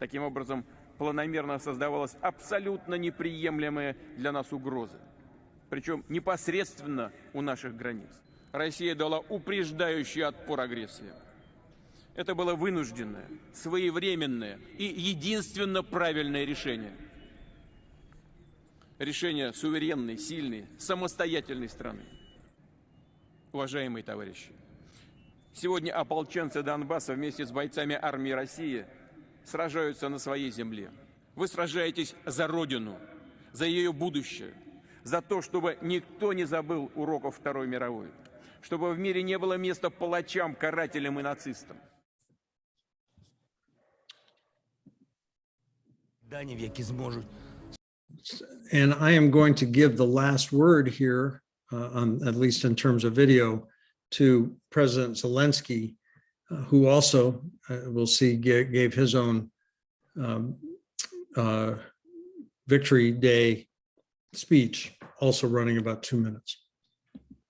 Таким образом, планомерно создавалась абсолютно неприемлемая для нас угроза. Причем непосредственно у наших границ. Россия дала упреждающий отпор агрессии. Это было вынужденное, своевременное и единственно правильное решение. Решение суверенной, сильной, самостоятельной страны. Уважаемые товарищи, сегодня ополченцы Донбасса вместе с бойцами армии России сражаются на своей земле. Вы сражаетесь за Родину, за ее будущее, за то, чтобы никто не забыл уроков Второй мировой, чтобы в мире не было места палачам, карателям и нацистам.
And I am going to give the last word here, at least in terms of video, to President Zelensky, who also, we'll see, gave his own Victory Day speech, also running about 2 minutes.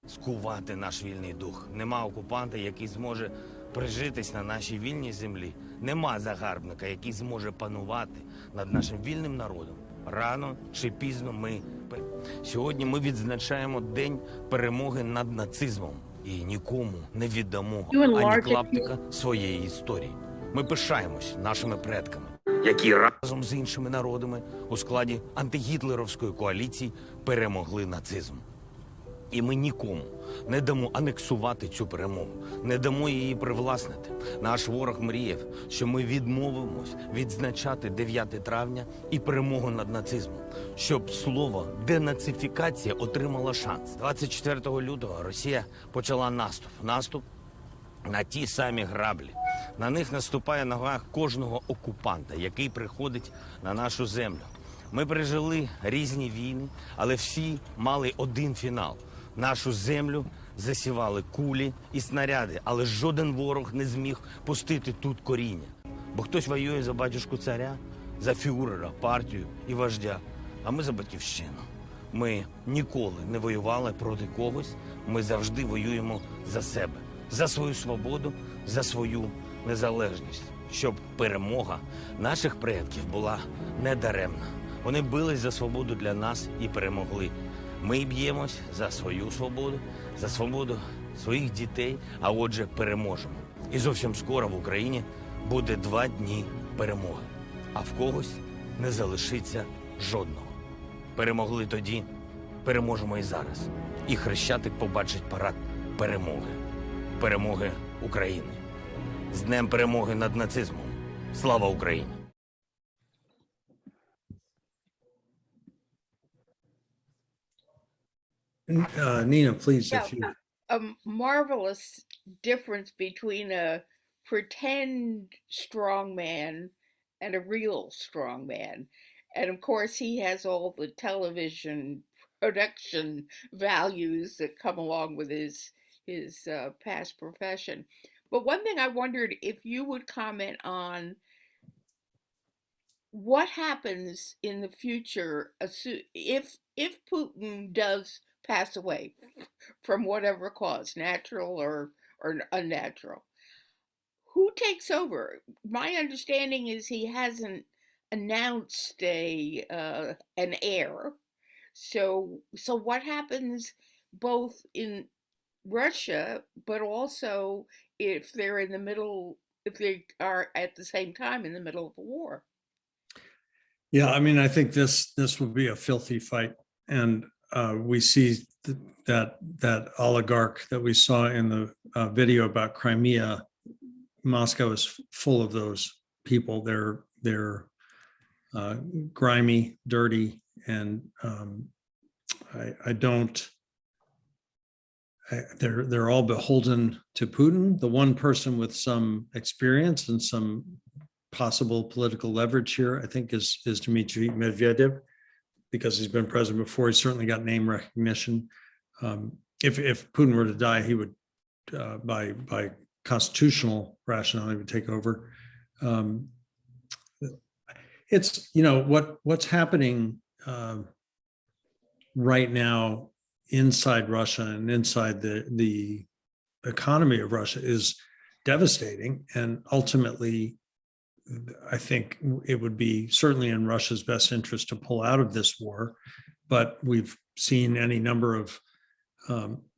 Скувати наш вільний дух. Нема окупанта, який зможе прижитись на нашій вільній землі. Нема загарбника, який зможе панувати над нашим вільним народом. Рано чи пізно Сьогодні ми відзначаємо День перемоги над нацизмом. І нікому не віддамо ані клаптика своєї історії. Ми пишаємось нашими предками, які разом з іншими народами у складі антигітлерівської коаліції перемогли нацизм. І ми нікому не дамо анексувати цю перемогу, не дамо її привласнити. Наш ворог мріяв, що ми відмовимось відзначати 9 травня і перемогу над нацизмом, щоб слово денацифікація отримало шанс. 24 лютого Росія почала наступ на ті самі граблі. На них наступає нога кожного окупанта, який приходить на нашу землю. Ми пережили різні війни, але всі мали один фінал. Нашу землю засівали кулі і снаряди, але жоден ворог не зміг пустити тут коріння. Бо хтось воює за батюшку царя, за фюрера, партію і вождя, а ми за батьківщину. Ми ніколи не воювали проти когось, ми завжди воюємо за себе, за свою свободу, за свою незалежність, щоб перемога наших предків була недаремна. Вони бились за свободу для нас і перемогли. Ми б'ємось за свою свободу, за свободу своїх дітей, а отже переможемо. І зовсім скоро в Україні буде 2 дні перемоги, а в когось не залишиться жодного. Перемогли тоді, переможемо і зараз. І Хрещатик побачить парад перемоги. Перемоги України. З Днем перемоги над нацизмом. Слава Україні!
Nina, please,
Yeah,
if you.
a marvelous difference between a pretend strong man and a real strong man. And of course, he has all the television production values that come along with his past profession. But one thing I wondered if you would comment on what happens in the future if Putin does pass away from whatever cause, natural or unnatural. Who takes over? My understanding is he hasn't announced an heir. So what happens both in Russia, but also if they're in the middle, if they are at the same time in the middle of a war?
Yeah, I mean, I think this will be a filthy fight, and we see that oligarch that we saw in the video about Crimea. Moscow is full of those people. They're grimy, dirty, and they're all beholden to Putin. The one person with some experience and some possible political leverage here, I think, is Dmitry Medvedev, because he's been president before. He's certainly got name recognition. If Putin were to die, he would, by constitutional rationale, he would take over. It's, what's happening right now inside Russia and inside the economy of Russia is devastating, and ultimately, I think it would be certainly in Russia's best interest to pull out of this war. But we've seen any number of,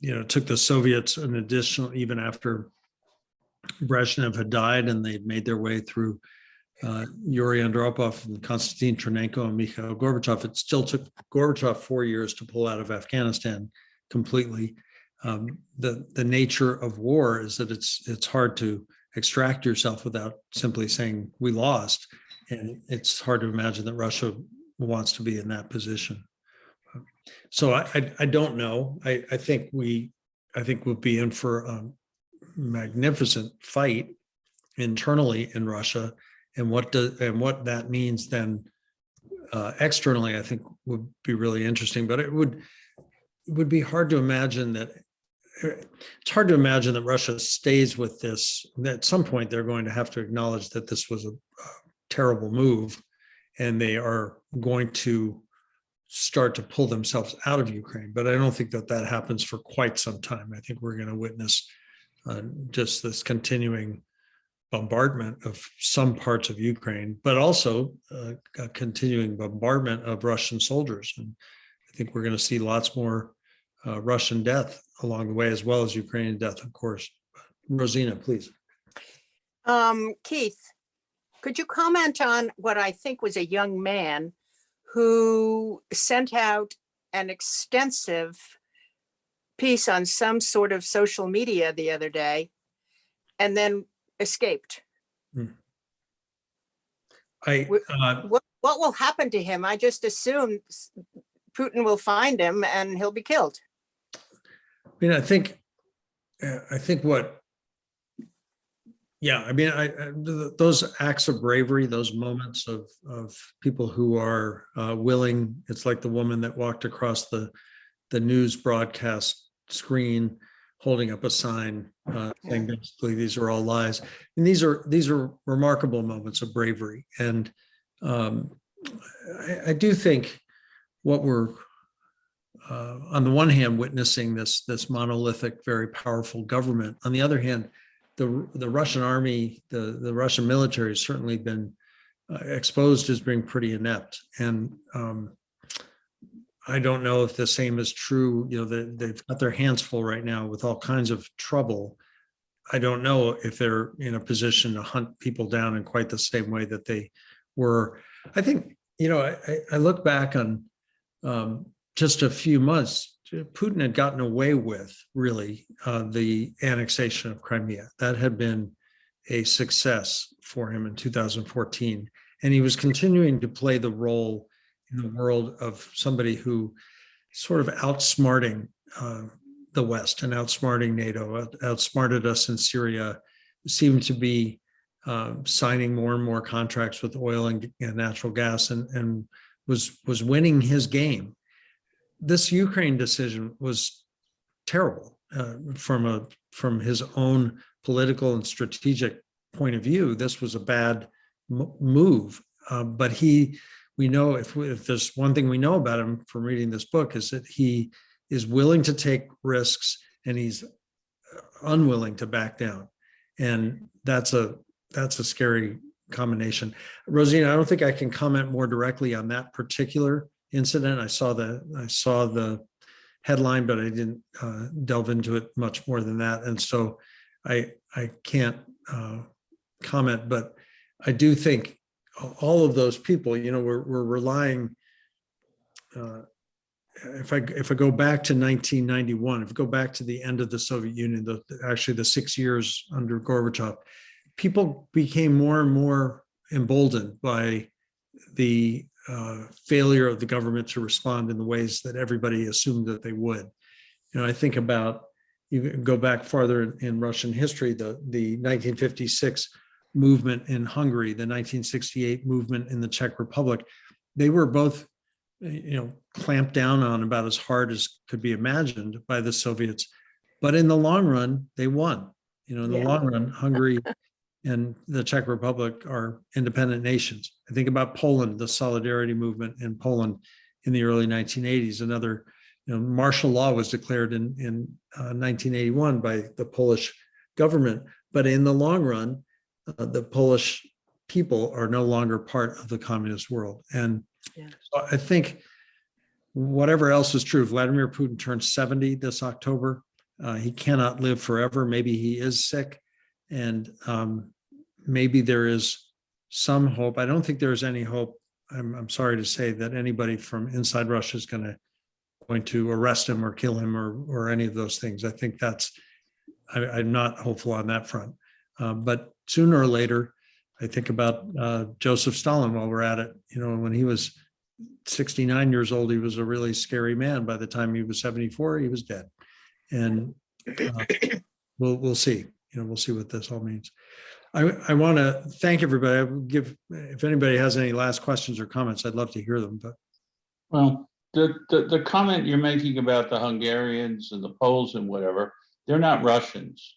it took the Soviets an additional, even after Brezhnev had died and they'd made their way through Yuri Andropov and Konstantin Chernenko and Mikhail Gorbachev, it still took Gorbachev 4 years to pull out of Afghanistan completely. The nature of war is that it's hard to extract yourself without simply saying we lost, and it's hard to imagine that Russia wants to be in that position. So I don't know. I think we'll be in for a magnificent fight internally in Russia, and what that means then externally, I think would be really interesting. But it would be hard to imagine that. It's hard to imagine that Russia stays with this. At some point, they're going to have to acknowledge that this was a terrible move, and they are going to start to pull themselves out of Ukraine. But I don't think that happens for quite some time. I think we're going to witness just this continuing bombardment of some parts of Ukraine, but also a continuing bombardment of Russian soldiers. And I think we're going to see lots more Russian death along the way, as well as Ukrainian death, of course. Rosina, please.
Keith, could you comment on what I think was a young man who sent out an extensive piece on some sort of social media the other day and then escaped? What will happen to him? I just assume Putin will find him and he'll be killed.
I mean, I think what, those acts of bravery, those moments of people who are willing, it's like the woman that walked across the news broadcast screen holding up a sign saying basically these are all lies. And these are remarkable moments of bravery. And I do think what we're on the one hand witnessing this monolithic, very powerful government. On the other hand, the Russian army, the Russian military has certainly been exposed as being pretty inept. And I don't know if the same is true. You know, they've got their hands full right now with all kinds of trouble. I don't know if they're in a position to hunt people down in quite the same way that they were. I think, you know, I look back on just a few months, Putin had gotten away with really the annexation of Crimea. That had been a success for him in 2014. And he was continuing to play the role in the world of somebody who sort of outsmarting the West and outsmarting NATO, outsmarted us in Syria, seemed to be signing more and more contracts with oil and natural gas, and was winning his game. This Ukraine decision was terrible from his own political and strategic point of view. This was a bad move, but we know if there's one thing we know about him from reading this book is that he is willing to take risks and he's unwilling to back down, and that's a scary combination. Rosina, I don't think I can comment more directly on that particular incident. I saw the headline, but I didn't delve into it much more than that, and so I can't comment. But I do think all of those people, you know, we're relying. If I go back to 1991, if I go back to the end of the Soviet Union, actually the 6 years under Gorbachev, people became more and more emboldened by the failure of the government to respond in the ways that everybody assumed that they would. You know, I think about, you go back farther in Russian history, the 1956 movement in Hungary, the 1968 movement in the Czech Republic. They were both, you know, clamped down on about as hard as could be imagined by the Soviets. But in the long run, they won. You know, in the long run, Hungary and the Czech Republic are independent nations. I think about Poland, the solidarity movement in Poland in the early 1980s. Another, you know, martial law was declared in 1981 by the Polish government. But in the long run, the Polish people are no longer part of the communist world. And so I think whatever else is true, Vladimir Putin turns 70 this October. He cannot live forever. Maybe he is sick, and maybe there is some hope. I don't think there's any hope. I'm sorry to say that anybody from inside Russia is going to arrest him or kill him or any of those things. I think I'm not hopeful on that front. But sooner or later, I think about Joseph Stalin while we're at it. You know, when he was 69 years old, he was a really scary man. By the time he was 74, he was dead. And we'll see. You know, we'll see what this all means. I want to thank everybody. I will give, if anybody has any last questions or comments, I'd love to hear them. But
well, the comment you're making about the Hungarians and the Poles and whatever, they're not Russians,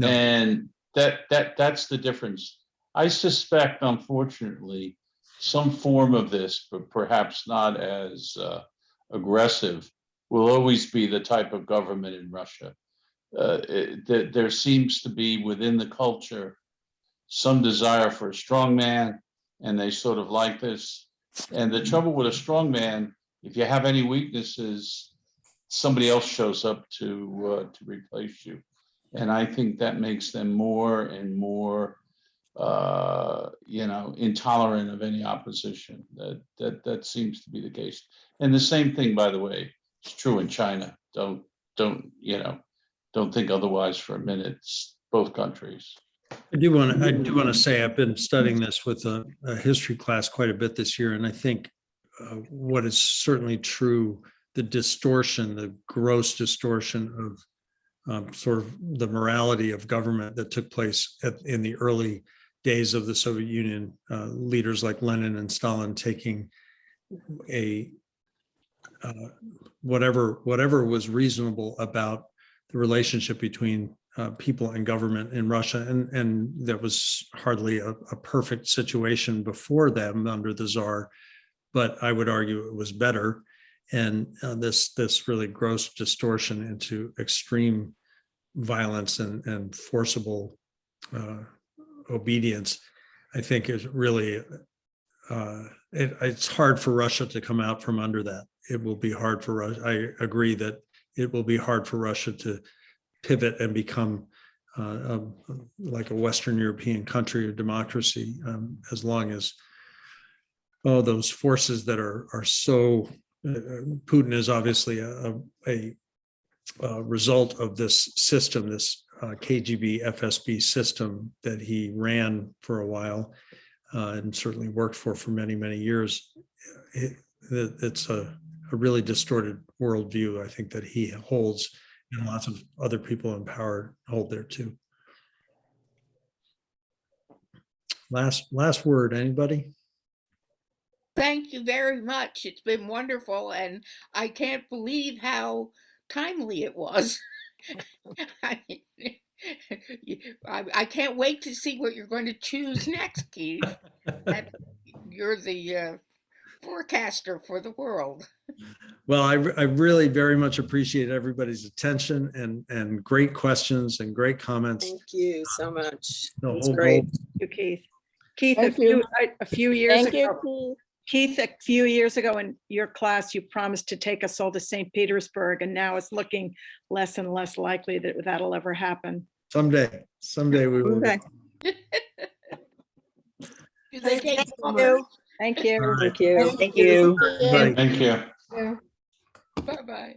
and that's the difference. I suspect, unfortunately, some form of this, but perhaps not as aggressive, will always be the type of government in Russia. There seems to be within the culture some desire for a strong man, and they sort of like this. And the trouble with a strong man, if you have any weaknesses, somebody else shows up to replace you. And I think that makes them more and more intolerant of any opposition. That seems to be the case. And the same thing, by the way, is true in China. Don't think otherwise for a minute. It's both countries.
I do want to say I've been studying this with a history class quite a bit this year, and I think what is certainly true, the distortion, the gross distortion of sort of the morality of government that took place in the early days of the Soviet Union, leaders like Lenin and Stalin taking a whatever was reasonable about the relationship between people and government in Russia, and that was hardly a perfect situation before them under the Tsar, but I would argue it was better. And this really gross distortion into extreme violence and forcible obedience, I think is really, it's hard for Russia to come out from under that. it will be hard for Russia. I agree that it will be hard for Russia to pivot and become like a Western European country or democracy, as long as those forces that are so. Putin is obviously a result of this system, this KGB FSB system that he ran for a while and certainly worked for many, many years. It's a really distorted worldview, I think, that he holds, and lots of other people in power hold there too. Last word, anybody?
Thank you very much. It's been wonderful, and I can't believe how timely it was. I can't wait to see what you're going to choose next, Keith. You're the forecaster for the world.
Well, I really very much appreciate everybody's attention and great questions and great comments.
Thank you so much.
The
That's
whole
great.
goal-
Thank you, Keith. Keith,
Thank you.
a few years
Thank you,
ago, Keith, a few years ago in your class, you promised to take us all to St. Petersburg, and now it's looking less and less likely that that'll ever happen.
Someday we will.
Okay.
Thank you.
Thank you.
All right.
Thank you.
Thank you.
Bye.
Thank you.
Yeah.
Bye-bye.